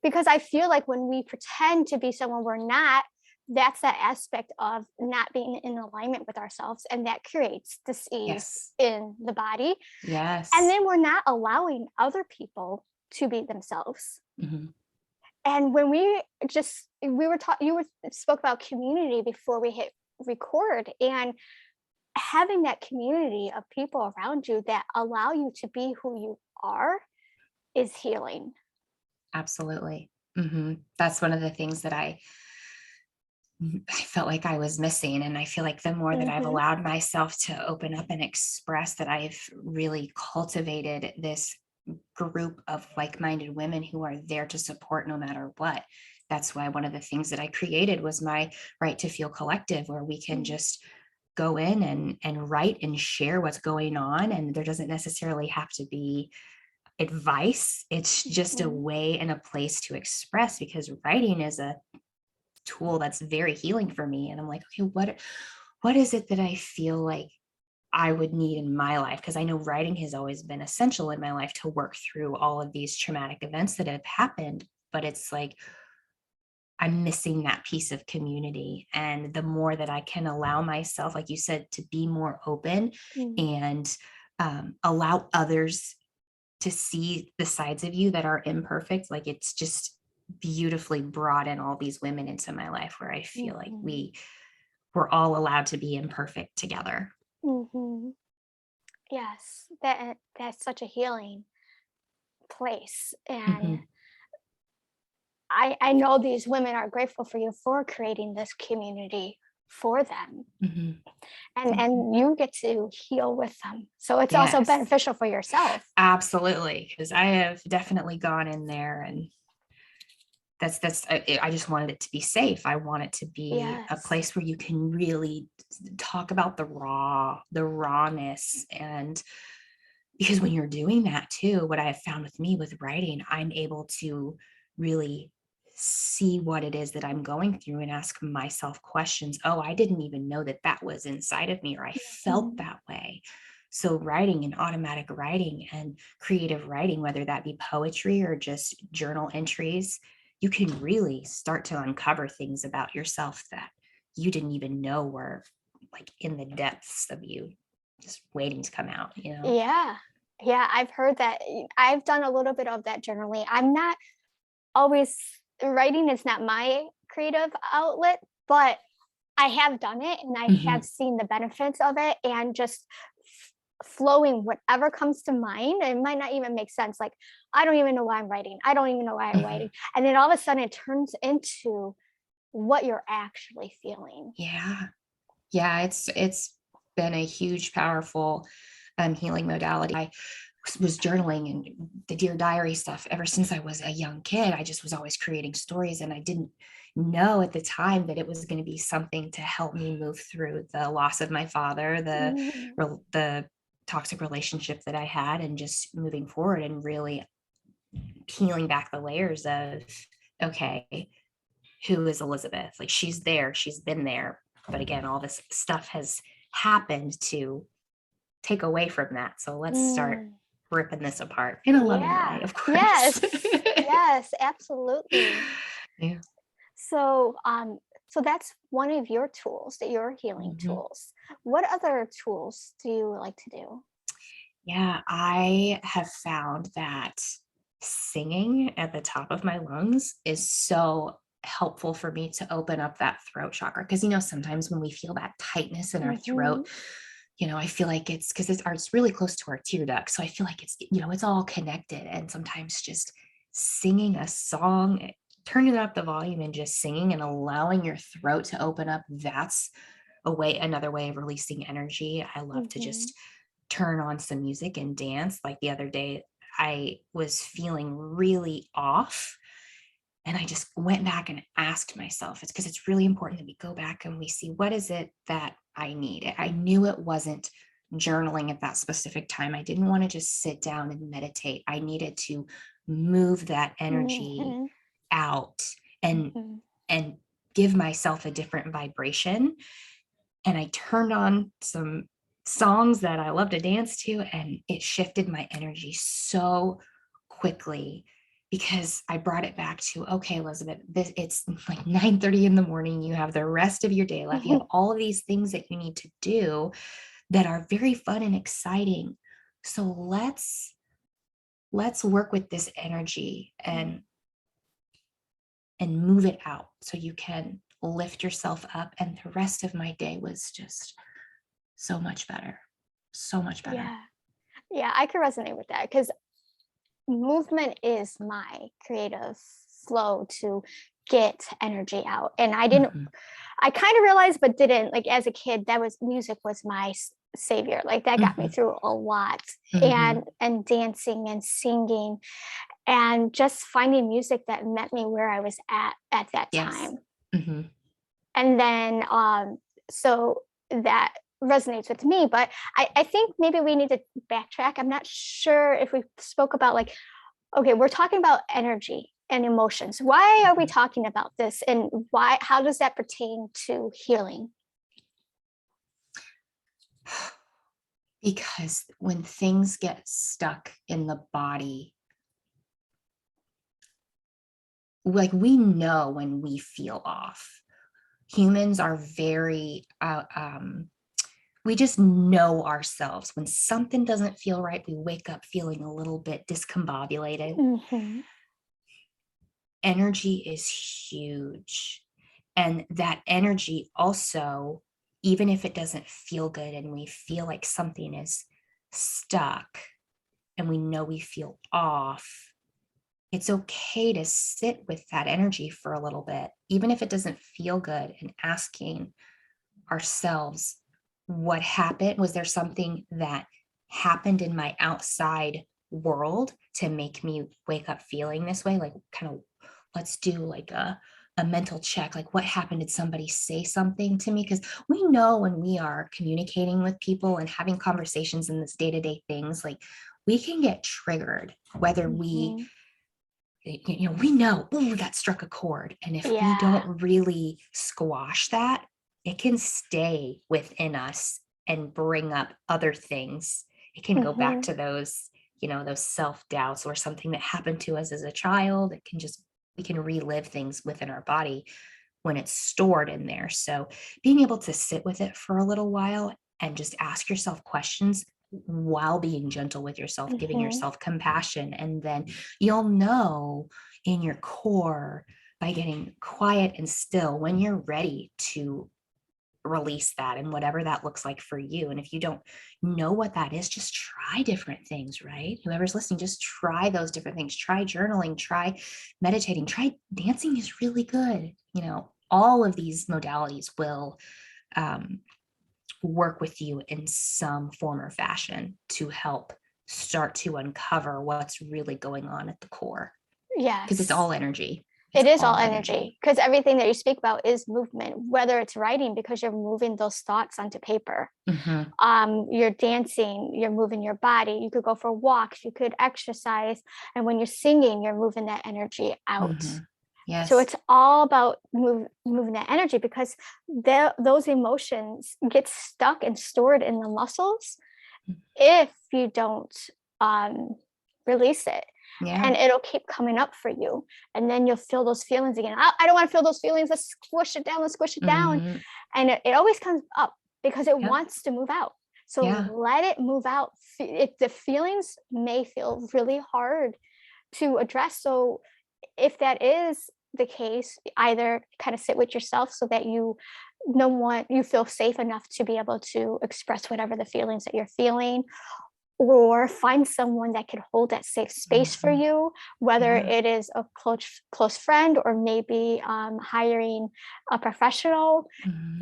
because I feel like when we pretend to be someone we're not, that's that aspect of not being in alignment with ourselves, and that creates disease Yes. in the body. And Yes. then we're not allowing other people to be themselves. Mhm. And when we were taught, you were spoke about community before we hit record, and having that community of people around you that allow you to be who you are is healing. Absolutely. Mhm. That's one of the things that I felt like I was missing. And I feel like the more that I've Hmm. allowed myself to open up and express, that I've really cultivated this group of like-minded women who are there to support no matter what. That's why one of the things that I created was my Right to Feel collective, where we can just go in and write and share what's going on. And there doesn't necessarily have to be advice. It's just a Hmm. way and a place to express, because writing is a tool that's very healing for me. And I'm like, okay, what is it that I feel like I would need in my life? Because I know writing has always been essential in my life to work through all of these traumatic events that have happened. But it's like I'm missing that piece of community. And the more that I can allow myself, like you said, to be more open and allow others to see the sides of you that are imperfect, like, it's just beautifully brought in all these women into my life, where I feel like Hmm. we're all allowed to be imperfect together. Hmm. Yes, that's such a healing place. And Mhm. I know these women are grateful for you for creating this community for them, Mhm. Mhm. and you get to heal with them, so it's also Yes, beneficial for yourself. absolutely. Because I have definitely gone in there, and I just wanted it to be safe. I want it to be a Yes. place where you can really talk about the rawness. And because when you're doing that too, what I have found with me with writing, I'm able to really see what it is that I'm going through and ask myself questions. Oh, I didn't even know that that was inside of me, or I felt Mhm. that way. So writing and automatic writing and creative writing, whether that be poetry or just journal entries, you can really start to uncover things about yourself that you didn't even know were, like, in the depths of you, just waiting to come out. Yeah. Yeah, I've heard that. I've done a little bit of that journaling. I'm not always writing is not my creative outlet, but I have done it and I have Mhm. seen the benefits of it, and just flowing whatever comes to mind. It might not even make sense. Like, I don't even know why I'm writing. I don't even know why I'm Mhm. writing. And then all of a sudden it turns into what you're actually feeling. Yeah. Yeah, it's been a huge, powerful, healing modality. was journaling and the Dear Diary stuff ever since I was a young kid. I just was always creating stories, and I didn't know at the time that it was going to be something to help me move through the loss of my father, Mm, the toxic relationship that I had, and just moving forward and really peeling back the layers of, okay, who is Elizabeth? Like, she's there, she's been there, but again, all this stuff has happened to take away from that. So let's start mm. ripping this apart in a loving way, Yeah. of course. Yes. Yes, absolutely. Yeah. So, so that's one of your tools, that your healing Mhm. tools. What other tools do you like to do? Yeah, I have found that singing at the top of my lungs is so helpful for me to open up that throat chakra. Because, sometimes when we feel that tightness in our Mm-hmm. throat, I feel like it's because it's really close to our tear duct. So I feel like it's all connected. And sometimes just singing a song, turning up the volume and just singing and allowing your throat to open up, that's another way of releasing energy. I love to Mm-hmm. just turn on some music and dance. Like the other day, I was feeling really off, and I just went back and asked myself, it's because it's really important that we go back and we see, what is it that I need. I knew it wasn't journaling at that specific time. I didn't want to just sit down and meditate. I needed to move that energy Mm-hmm. out and Mm-hmm. and give myself a different vibration. And I turned on some songs that I love to dance to, and it shifted my energy so quickly, because I brought it back to, okay, Elizabeth, it's like 9:30 in the morning. You have the rest of your day left. You have all of these things that you need to do that are very fun and exciting. So let's work with this energy and move it out so you can lift yourself up. And the rest of my day was just so much better. So much better. Yeah. Yeah, I can resonate with that because movement is my creative flow to get energy out. And Mhm. I kind of realized, but didn't, like, as a kid, that was music was my savior. Like, that got me Mhm. through a lot. Mhm. And dancing and singing and just finding music that met me where I was at that Yes. time. Mhm. And then so that resonates with me, but I think maybe we need to backtrack. I'm not sure if we spoke about, like, okay, we're talking about energy and emotions. Why are we Mhm. talking about this, and how does that pertain to healing? Because when things get stuck in the body, like, we know when we feel off. Humans are very we just know ourselves. When something doesn't feel right, we wake up feeling a little bit discombobulated. Mm-hmm. Energy is huge. And that energy also, even if it doesn't feel good and we feel like something is stuck and we know we feel off, it's okay to sit with that energy for a little bit, even if it doesn't feel good, and asking ourselves, what happened? Was there something that happened in my outside world to make me wake up feeling this way? Like, kind of, let's do like a mental check. Like, what happened? Did somebody say something to me? Because we know when we are communicating with people and having conversations in this day-to-day things, like, we can get triggered, whether we Mm-hmm. we know, oh, that struck a chord. And if we Yeah. don't really squash that, it can stay within us and bring up other things. It can go back Mm-hmm. to those self-doubts or something that happened to us as a child. We can relive things within our body when it's stored in there. So being able to sit with it for a little while and just ask yourself questions while being gentle with yourself, giving Mm-hmm. yourself compassion. And then you'll know in your core, by getting quiet and still, when you're ready to release that, and whatever that looks like for you. And if you don't know what that is, just try different things, right? Whoever's listening, just try those different things. Try journaling, try meditating, try dancing is really good. All of these modalities will um, work with you in some form or fashion to help start to uncover what's really going on at the core, because it's Yes. all energy. It's It is all all energy. energy, because everything that you speak about is movement, whether it's writing because you're moving those thoughts onto paper. Hmm. You're dancing, you're moving your body. You could go for walks, you could exercise, and when you're singing, you're moving that energy out. Hmm. So Yes. it's all about moving that energy, because those emotions get stuck and stored in the muscles if you don't um, release it, Yeah. and it'll keep coming up for you, and then you'll feel those feelings again. I don't want to feel those feelings. Let's squish it down. Let's squish it down, Hmm. and it always comes up because it Yep. wants to move out. So Yeah. let it move out. The feelings may feel really hard to address. So if that is the case, either kind of sit with yourself so that you feel safe enough to be able to express whatever the feelings that you're feeling, or find someone that can hold that safe space for Hmm. you, whether Yeah. it is a close friend, or maybe hiring a professional. Hmm.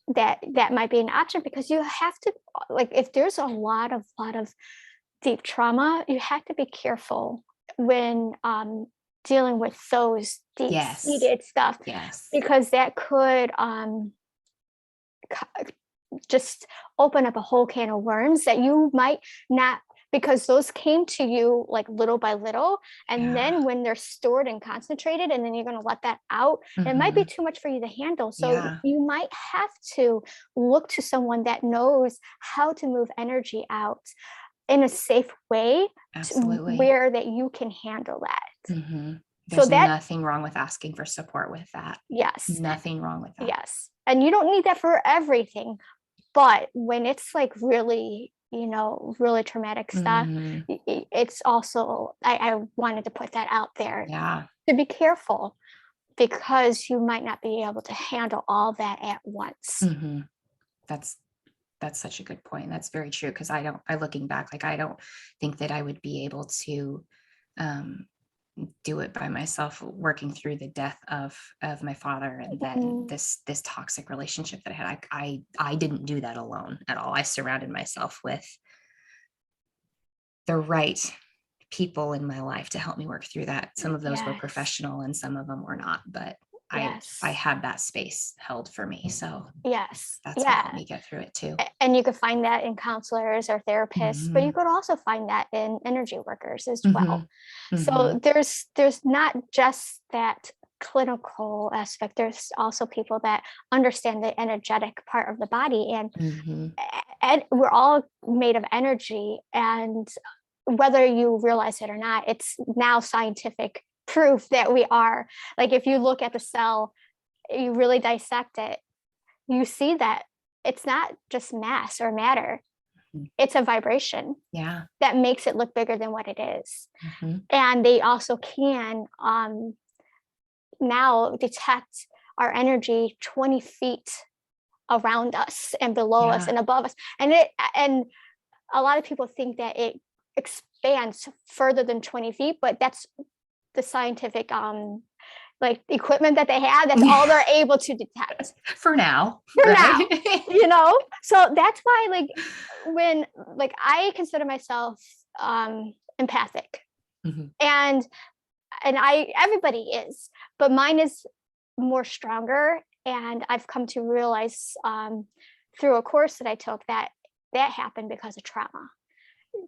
That might be an option, because you have to, like, if there's a lot of deep trauma, you have to be careful when dealing with those deep Yes. seated stuff, Yes. because that could just open up a whole can of worms that you might not, because those came to you like little by little, and Yeah. then when they're stored and concentrated, and then you're going to let that out, it might be Hmm. too much for you to handle. So Yeah. you might have to look to someone that knows how to move energy out in a safe way, Absolutely. where that you can handle that. Hmm. So There's that, nothing wrong with asking for support with that. yes, Nothing wrong with that. yes, and you don't need that for everything. But when it's like really, really traumatic stuff, Hmm. it's also, I wanted to put that out there Yeah. to be careful, because you might not be able to handle all that at once. Hmm. That's that's such a good point. That's very true, because I looking back, like I don't think that I would be able to um do it by myself, working through the death of my father, and then Mhm. this toxic relationship that I had. I didn't do that alone at all. I surrounded myself with the right people in my life to help me work through that. Some of those were Yes, professional and some of them were not, but I yes, had that space held for me. So yes, that's what helped yeah. me get through it too. And you could find that in counselors or therapists, but you Hmm. could also find that in energy workers as Hmm. well. Hmm. So there's not just that clinical aspect. There's also people that understand the energetic part of the body, Hmm. and we're all made of energy, and whether you realize it or not, it's now scientific proof that we are. Like, if you look at the cell, you really dissect it, you see that it's not just mass or matter, it's a vibration Yeah. that makes it look bigger than what it is. Hmm. And they also can now detect our energy 20 feet around us and below us Yeah. and above us. And a lot of people think that it expands further than 20 feet, but that's the scientific like equipment that they have. That's all they're able to detect For now, for right? now, so that's why, like, when, like, I consider myself empathic, Hmm. and I everybody is, but mine is more stronger, and I've come to realize through a course that I took that that happened because of trauma.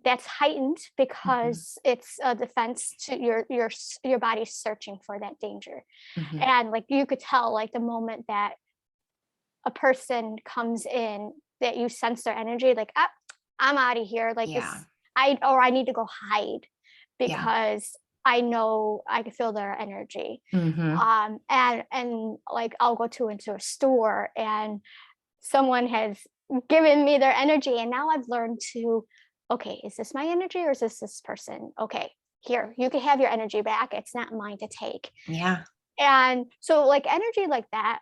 That's heightened Hmm. because it's a defense to your body searching for that danger. Hmm. And like, you could tell, like, the moment that a person comes in, that you sense their energy, like, ah, I'm out of here, like, Yeah. this, I need to go hide, Yeah. because I know I can feel their energy. Hmm. And like, I'll go into a store, and someone has given me their energy, and now I've learned to, okay, is this my energy, or is this person? Okay, here, you can have your energy back, it's not mine to take. Yeah. And so, like, energy like that,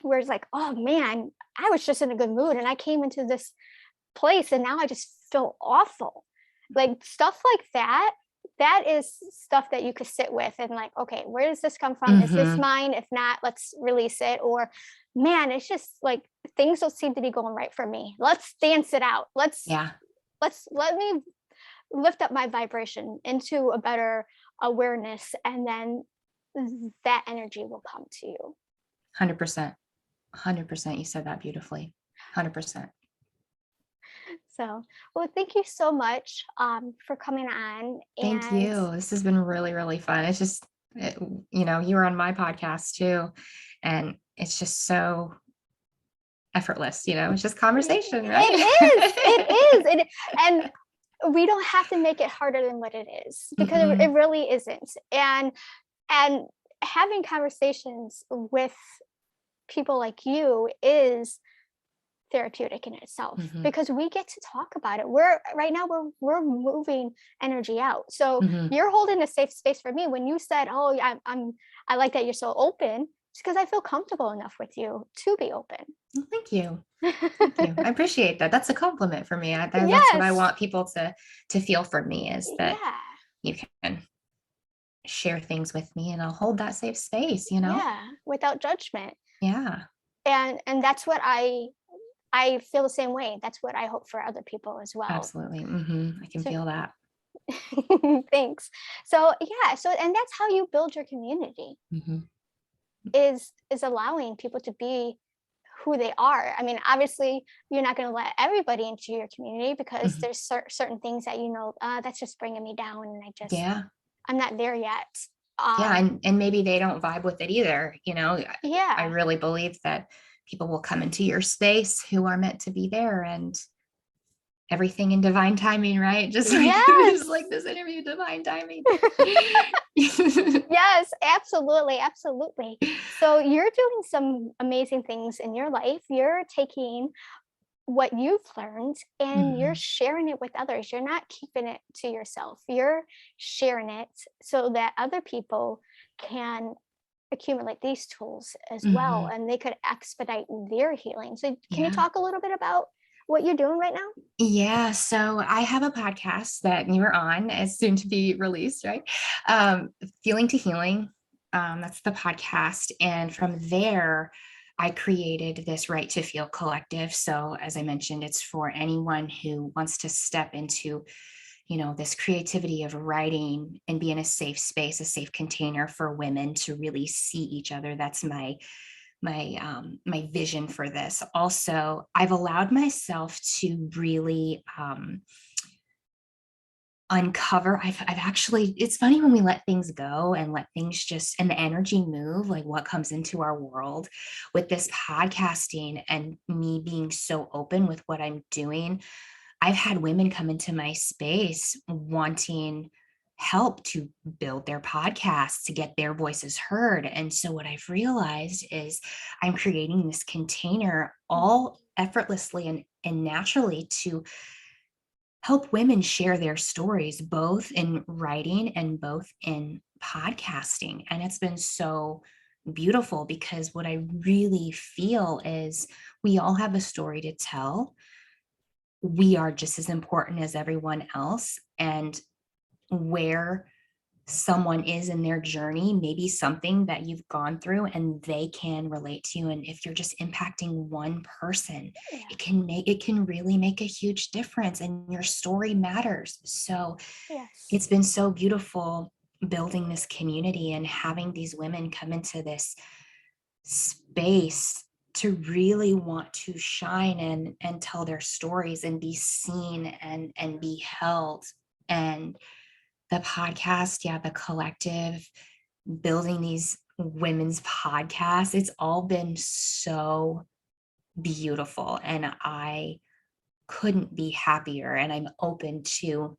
where it's like, oh man, I was just in a good mood, and I came into this place, and now I just feel awful. Like, stuff like that, that is stuff that you could sit with and, like, okay, where does this come from? Is this Hmm. mine? If not, let's release it. Or, man, it's just like, things don't seem to be going right for me. Let's dance it out. Yeah. Let me lift up my vibration into a better awareness, and then that energy will come to you. 100%. 100%. You said that beautifully. 100%. So, well, thank you so much for coming on. Thank And you. This has been really, really fun. It's just, it, you were on my podcast too. And it's just so effortless, it's just conversation, right? it is, and we don't have to make it harder than what it is, because it Mm-mm. really isn't. And having conversations with people like you is therapeutic in itself, Mhm. because we get to talk about it. We're right now we're moving energy out. So Mhm. you're holding a safe space for me. When you said, "Oh, yeah, I like that you're so open," it's because I feel comfortable enough with you to be open. Well, thank you. Thank you. I appreciate that. That's a compliment for me. That's what I Yes. want people to feel from me, is that Yeah. you can share things with me and I'll hold that safe space. Yeah. Without judgment. Yeah, And that's what I feel the same way. That's what I hope for other people as well. absolutely. I can So feel that. thanks. So yeah, so and that's how you build your community, Mhm. is allowing people to be who they are. I mean, obviously, you're not going to let everybody into your community, because Mhm. there's certain things that that's just bringing me down, and Yeah. I'm not there yet. Yeah, Um, and maybe they don't vibe with it either. I yeah. really believe that people will come into your space who are meant to be there, and everything in divine timing, right? Just like Yes. just like this interview, divine timing. Yes, absolutely, absolutely. So you're doing some amazing things in your life. You're taking what you've learned and you're Mhm. sharing it with others. You're not keeping it to yourself. You're sharing it so that other people can accumulate these tools as well, Mhm. and they could expedite their healing. So can you Yeah. talk a little bit about what you're doing right now? Yeah, so I have a podcast that you were on, is soon to be released, right? Um, Feeling to Healing. That's the podcast. And from there, I created this Right to Feel collective. So as I mentioned, it's for anyone who wants to step into, this creativity of writing and be in a safe space, a safe container for women to really see each other. That's my vision for this. Also, I've allowed myself to really uncover. I've actually, it's funny when we let things go and let things just, and the energy move, like what comes into our world with this podcasting and me being so open with what I'm doing. I've had women come into my space wanting help to build their podcasts, to get their voices heard. And so what I've realized is I'm creating this container all effortlessly and naturally to help women share their stories, both in writing and both in podcasting. And it's been so beautiful, because what I really feel is we all have a story to tell. We are just as important as everyone else. And where someone is in their journey, maybe something that you've gone through and they can relate to you. And if you're just impacting one person, Yeah. it can really make a huge difference, and your story matters. So Yes. it's been so beautiful building this community and having these women come into this space to really want to shine and tell their stories and be seen and be held. And the podcast, yeah, the collective, building these women's podcasts, it's all been so beautiful, and I couldn't be happier. And I'm open to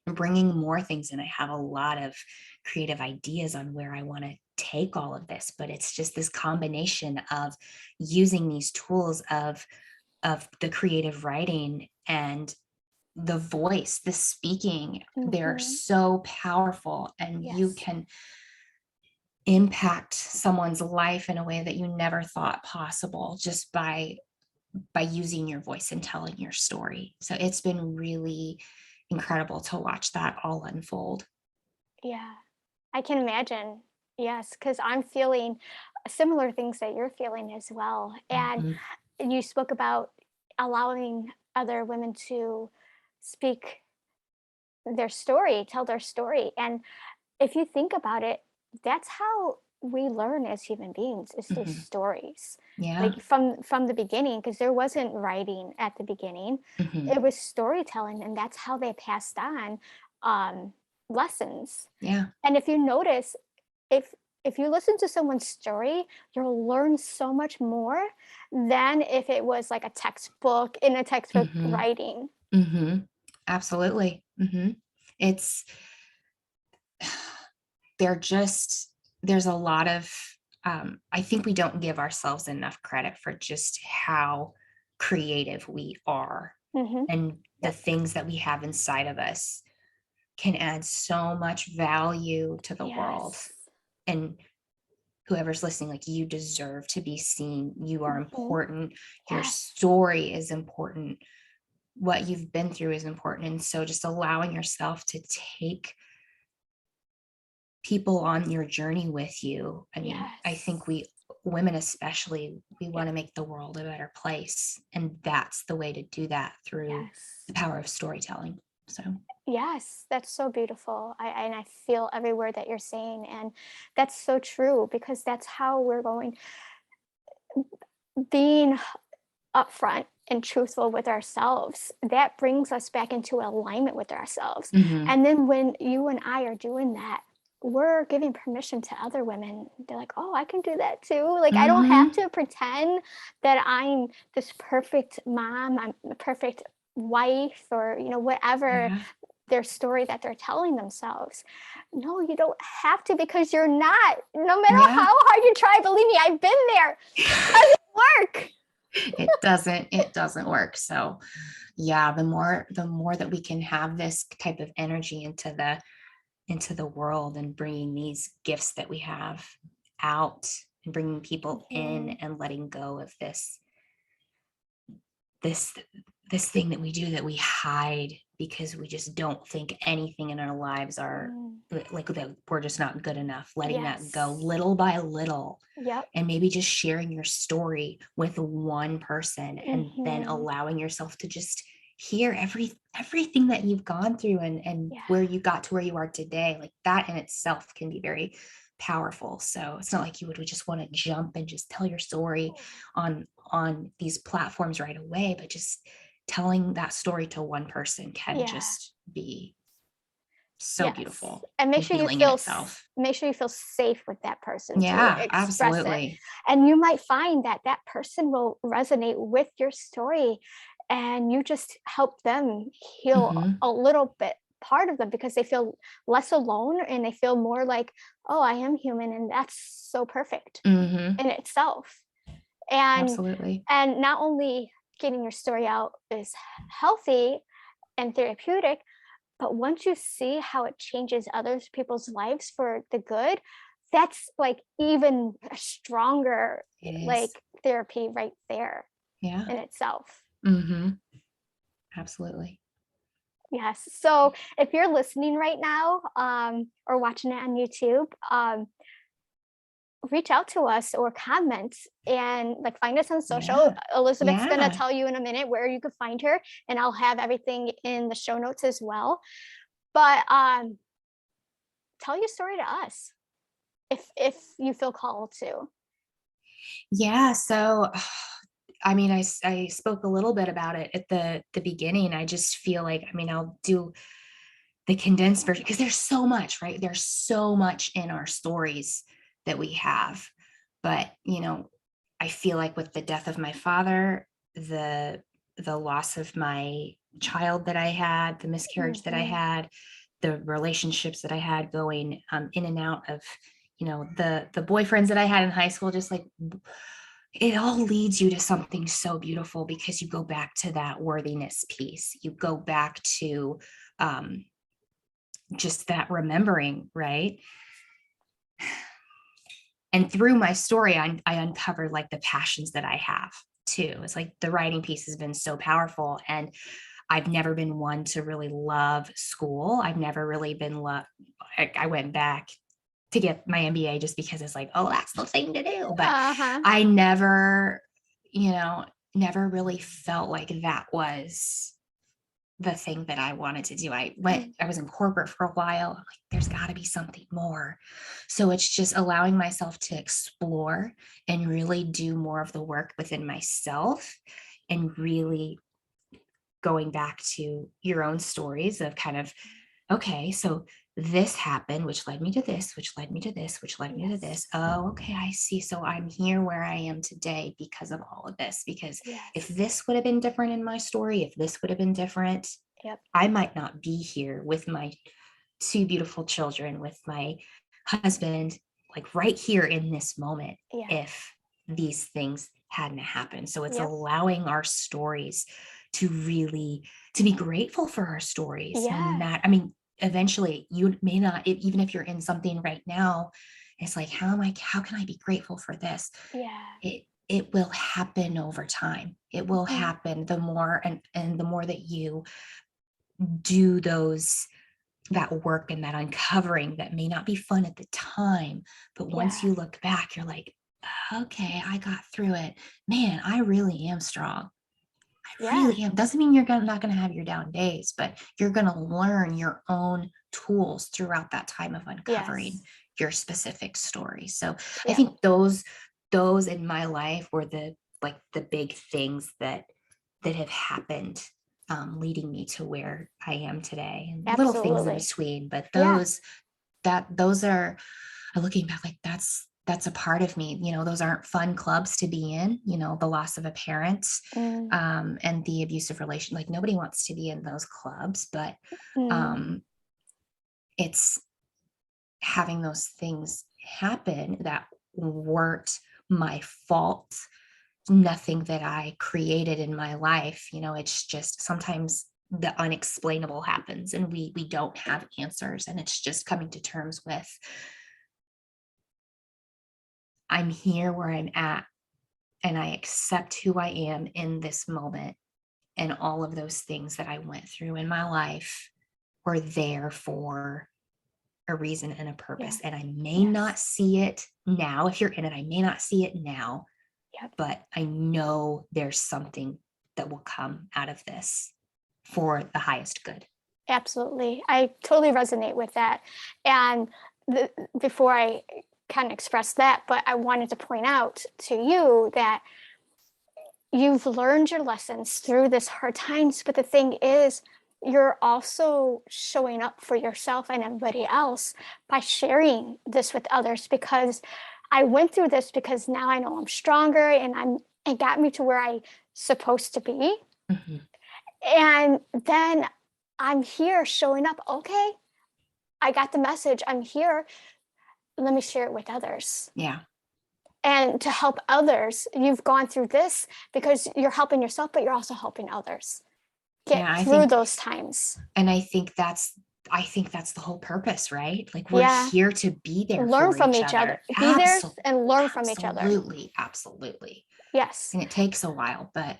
bringing more things in. I have a lot of creative ideas on where I want to take all of this, but it's just this combination of using these tools of the creative writing and the voice, the speaking. They're Hmm. so powerful, and you Yes. can impact someone's life in a way that you never thought possible, just by using your voice and telling your story. So it's been really incredible to watch that all unfold. Yeah. I can imagine. Yes, because I'm feeling similar things that you're feeling as well. And Mhm. you spoke about allowing other women to speak their story, tell their story. And if you think about it, that's how we learn as human beings, is through Hmm. stories. Yeah. Like from the beginning, because there wasn't writing at the beginning, Hmm. it was storytelling, and that's how they passed on um, lessons. Yeah. And if you notice, if if you listen to someone's story, you'll learn so much more than if it was like a textbook in a textbook Hmm. writing. Hmm. Absolutely. It's they're just there's a lot of I think we don't give ourselves enough credit for just how creative we are, Hmm. and the Yep. things that we have inside of us can add so much value to the world. Yes. And whoever's listening, like, you deserve to be seen, you are Hmm. important, your Yes. story is important, what you've been through is important. And so just allowing yourself to take people on your journey with you. I mean, I Yes. think we women especially, we want Yep. to make the world a better place, and that's the way to do that, through Yes. the power of storytelling. So Yes, that's so beautiful. And I feel every word that you're saying, and that's so true, because that's how we're going, being upfront and truthful with ourselves. That brings us back into alignment with ourselves. mhm, And then when you and I are doing that, we're giving permission to other women. They're like, "Oh, I can do that too." Like, I don't have mhm, to pretend that I'm this perfect mom, I'm the perfect wife, or whatever yeah, their story that they're telling themselves. No, you don't have to, because you're not. No matter yeah. how hard you try, believe me, I've been there. It doesn't work. It doesn't work. So yeah, the more that we can have this type of energy into the world, and bringing these gifts that we have out, and bringing people in, Mhm. and letting go of this this thing that we do, that we hide because we just don't think anything in our lives are Mm. like that, we're just not good enough, letting that go Yes. little by little, Yep. and maybe just sharing your story with one person, and then Mhm. allowing yourself to just hear everything that you've gone through, and where Yeah. you got to where you are today. Like, that in itself can be very powerful. So it's not like you would just want to jump and just tell your story on these platforms right away, but just telling that story to one person can Yeah. just be so Yes. beautiful And make and sure you healing in feel itself. make sure you feel safe with that person to Yeah, express it. absolutely. And you might find that that person will resonate with your story, and you just help them heal Hmm. a little bit, part of them, because they feel less alone, and they feel more like, "Oh, I am human," and that's so perfect Hmm. in itself. And Absolutely. and not only getting your story out is healthy and therapeutic, but once you see how it changes other people's lives for the good, that's like even a stronger It is. like therapy right there Yeah. in itself. Hmm. Absolutely. Yes. So if you're listening right now, or watching it on YouTube, reach out to us or comment, and like find us on social. Yeah. Elizabeth's gonna Yeah. tell you in a minute where you can find her, and I'll have everything in the show notes as well. But tell your story to us if you feel called to. Yeah. So I mean, I spoke a little bit about it at the beginning. I just feel like, I mean, I'll do the condensed version because there's so much, right? There's so much in our stories that we have. But, I feel like with the death of my father, the loss of my child that I had, the miscarriage that I Mhm. had, the relationships that I had going in and out of, the boyfriends that I had in high school, just like, it all leads you to something so beautiful, because you go back to that worthiness piece. You go back to um, just that remembering, right? And through my story, I uncovered like the passions that I have too. It's like the writing piece has been so powerful. And I've never been one to really love school. I've never really been I went back to get my MBA just because it's like, oh, that's the thing to do. But Uh-huh. I never, you know, never really felt like that was the thing that I wanted to do. I was in corporate for a while. I'm like, there's got to be something more. So it's just allowing myself to explore and really do more of the work within myself, and really going back to your own stories of kind of, okay, so this happened, which led me to this, which led me to this, which led me to Yes. this. Oh, okay, I see. So I'm here where I am today because of all of this. Because if Yes. this would have been different in my story, if this would have been different, Yep. I might not be here with my two beautiful children, with my husband, like right here in this moment, Yeah. if these things hadn't happened. So it's Yep. allowing our stories to really to be grateful for our stories, no Yeah. matter, I mean, eventually you may not, even if you're in something right now, it's like, how can I be grateful for this? Yeah. It will happen over time. It will Mhm. happen the more, and the more that you do that work and that uncovering that may not be fun at the time, but once Yeah. you look back, you're like, okay, I got through it. Man, I really am strong. I Yeah. really am. Doesn't mean you're not going to have your down days, but you're going to learn your own tools throughout that time of uncovering Yes. your specific story. So I Yep. think those in my life were the big things that have happened, leading me to where I am today, and little things in Absolutely. between. But Yeah. those are, looking back, like that's a part of me. Those aren't fun clubs to be in. The loss of a parent, Mm. and the abusive relation. Like nobody wants to be in those clubs, but Mm. um, it's having those things happen that weren't my fault, nothing that I created in my life. It's just sometimes the unexplainable happens, and we don't have answers, and it's just coming to terms with, I'm here where I'm at, and I accept who I am in this moment, and all of those things that I went through in my life were there for a reason and a Yeah. purpose. And I may not Yes. see it now. If you're in it, I may not see it now, Yep. but I know there's something that will come out of this for the highest good. Absolutely. I totally resonate with that. And before I kind of express that, but I wanted to point out to you that you've learned your lessons through this hard times. But the thing is, you're also showing up for yourself and everybody else by sharing this with others, because I went through this because now I know I'm stronger, and it got me to where I supposed to be. Mhm. And then I'm here showing up. Okay, I got the message. I'm here. Let me share it with others. Yeah. And to help others, you've gone through this because you're helping yourself, but you're also helping others get Yeah. through those times. I think that's the whole purpose, right? Like we're Yeah. here to be there Learn for from each each other. other. Be there Absolutely. and learn from each other. Absolutely. Absolutely. Yes. And it takes a while, but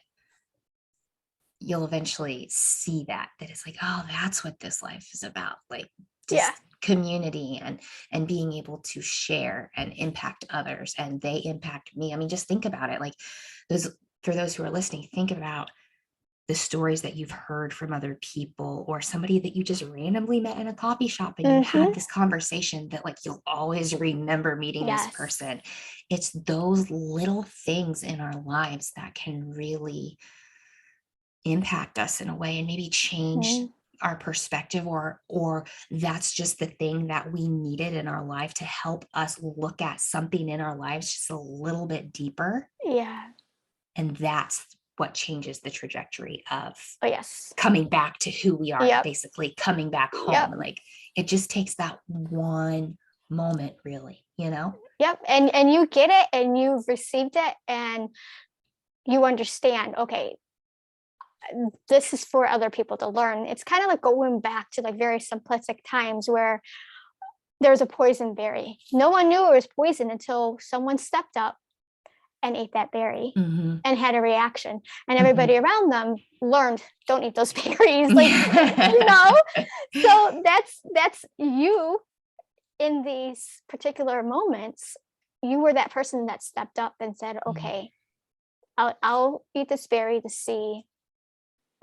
you'll eventually see that it's like, oh, that's what this life is about. Like Yeah. just community, and being able to share and impact others, and they impact me. I mean, just think about it. Like those for those who are listening, think about the stories that you've heard from other people, or somebody that you just randomly met in a coffee shop, and you Mm-hmm. had this conversation that like you'll always remember meeting this Yes. person. It's those little things in our lives that can really impact us in a way, and maybe change Mm-hmm. our perspective, or that's just the thing that we needed in our life to help us look at something in our lives just a little bit deeper. Yeah. And that's what changes the trajectory of Oh, yes. coming back to who we are, Yep. basically coming back home. Yep. And like it just takes that one moment, really. Yep. And you get it, and you've received it, and you understand, okay, this is for other people to learn. It's kind of like going back to like very simplistic times where there's a poison berry. No one knew it was poison until someone stepped up and ate that berry Hmm. and had a reaction. And Hmm. everybody around them learned, don't eat those berries. Like, So that's you in these particular moments. You were that person that stepped up and said, okay, I'll eat this berry to see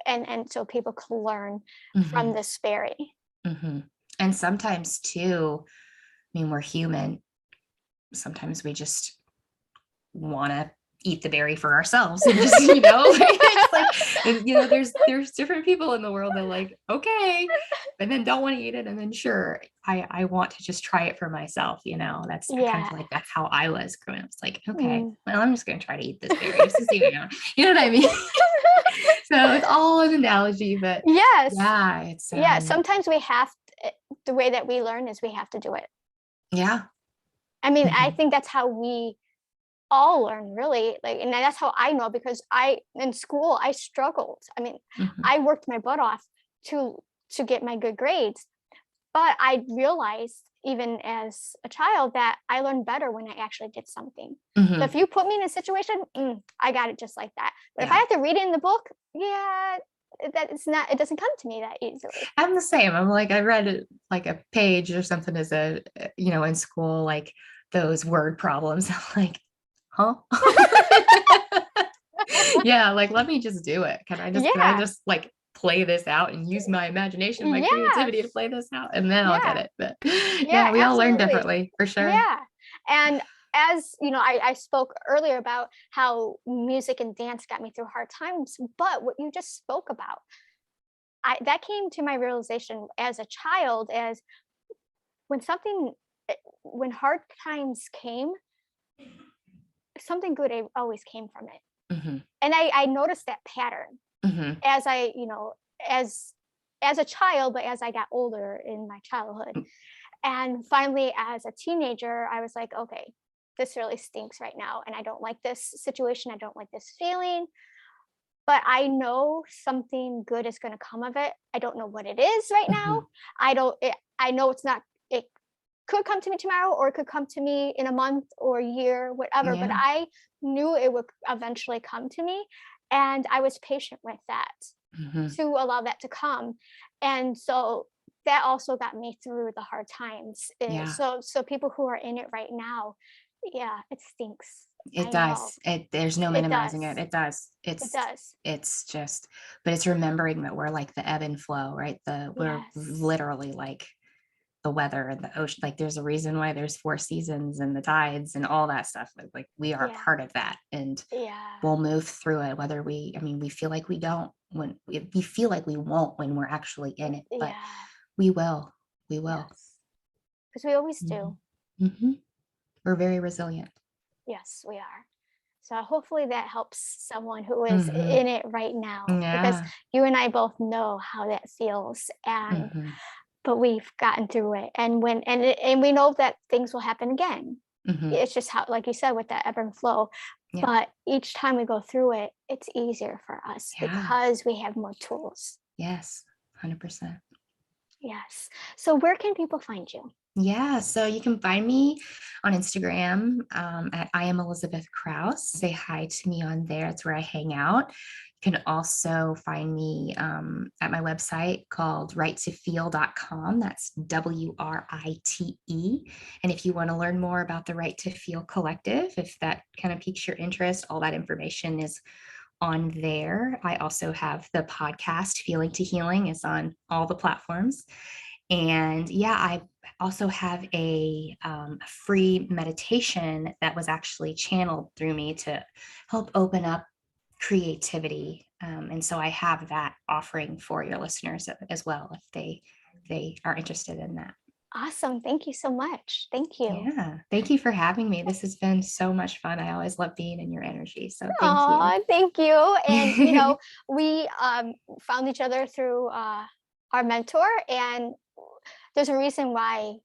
and so people can learn from Mhm. this berry. Mhm. And sometimes too, I mean, we're human. Sometimes we just want to eat the berry for ourselves and just, it's like, and, there's different people in the world that like, okay, and then don't want to eat it. And then sure, I want to just try it for myself. That's, I kind of Yeah. feel like that's how I was growing up. It's like, okay, Mm. well, I'm just going to try to eat this berry just to see you know what I mean? So it's all an analogy, but Yes. yeah, Yeah, sometimes we have the way that we learn is we have to do it. yeah. I mean, I Mhm, think that's how we all learn really, like, and that's how I know because I in school I struggled. I mean, mhm, I worked my butt off to get my good grades, but I realized even as a child that I learned better when I actually did something. So if mhm. you put me in a situation, I got it just like that. But if I Yeah. have to read it in the book, yeah, it doesn't come to me that easily. I'm the same. I'm like, I read like a page or something as in school, like those word problems. I'm like, huh? Yeah, like let me just do it. Can I Yeah. just like play this out and use my imagination, my creativity to Yes. play this out, and then I'll get Yeah. it. But Yeah, yeah, we all learn absolutely. differently for sure. Yeah. And as you know, I spoke earlier about how music and dance got me through hard times, but what you just spoke about, that came to my realization as a child as when something when hard times came, something good always came from it. Hmm. And I noticed that pattern Hmm. as as a child, but as I got older in my childhood. And finally, as a teenager, I was like, okay, this really stinks right now. And I don't like this situation. I don't like this feeling, but I know something good is going to come of it. I don't know what it is right now. Hmm. I know it's not, it could come to me tomorrow or it could come to me in a month or a year, whatever, but Yeah. I knew it would eventually come to me. And I was patient with that Hmm. to allow that to come. And so that also got me through the hard times. Yeah. So people who are in it right now, yeah, it stinks. It I know. does. There's no It minimizing it. does. It does. It It's does. it's just, but it's remembering that we're like the ebb and flow, right? We're Yes. literally like the weather and the ocean. Like there's a reason why there's four seasons and the tides and all that stuff. Like we are Yeah. part of that, and Yeah. we'll move through it. Whether I mean, we feel like we don't we feel like we won't when we're actually in it, but Yeah. we will. We will. Yes. Because we always Hmm. do. Hmm. We're very resilient. Yes, we are. So hopefully that helps someone who is Hmm. in it right now because Yeah. you and I both know how that feels and Hmm. but we've gotten through it and and we know that things will happen again. Hmm. It's just how like you said with that ebb and flow, Yeah. but each time we go through it it's easier for us Yeah. because we have more tools. Yes. 100%. Yes. So where can people find you? Yeah, so you can find me on Instagram at I am Elizabeth Krause. Say hi to me on there. It's where I hang out. You can also find me at my website called righttofeel.com. That's WRITE. And if you want to learn more about the Right to Feel Collective, if that kind of piques your interest, all that information is on there. I also have the podcast, Feeling to Healing, is on all the platforms. And yeah, I also have a free meditation that was actually channeled through me to help open up creativity. And so I have that offering for your listeners as well if they are interested in that. Awesome. Thank you so much. Thank you. Yeah, thank you for having me. This has been so much fun. I always love being in your energy. So thank you. Oh, thank you. And you know, we found each other through our mentor, and there's a reason why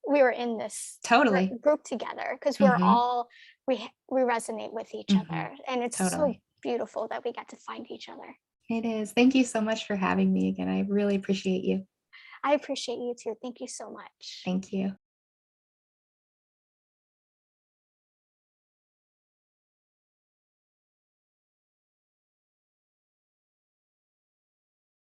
we were in this Totally. group together because we're Hmm. all we resonate with each Hmm. other, and it's so Totally. beautiful that we got to find each other. It is. Thank you so much for having me again. I really appreciate you. I appreciate you too. Thank you so much. Thank you.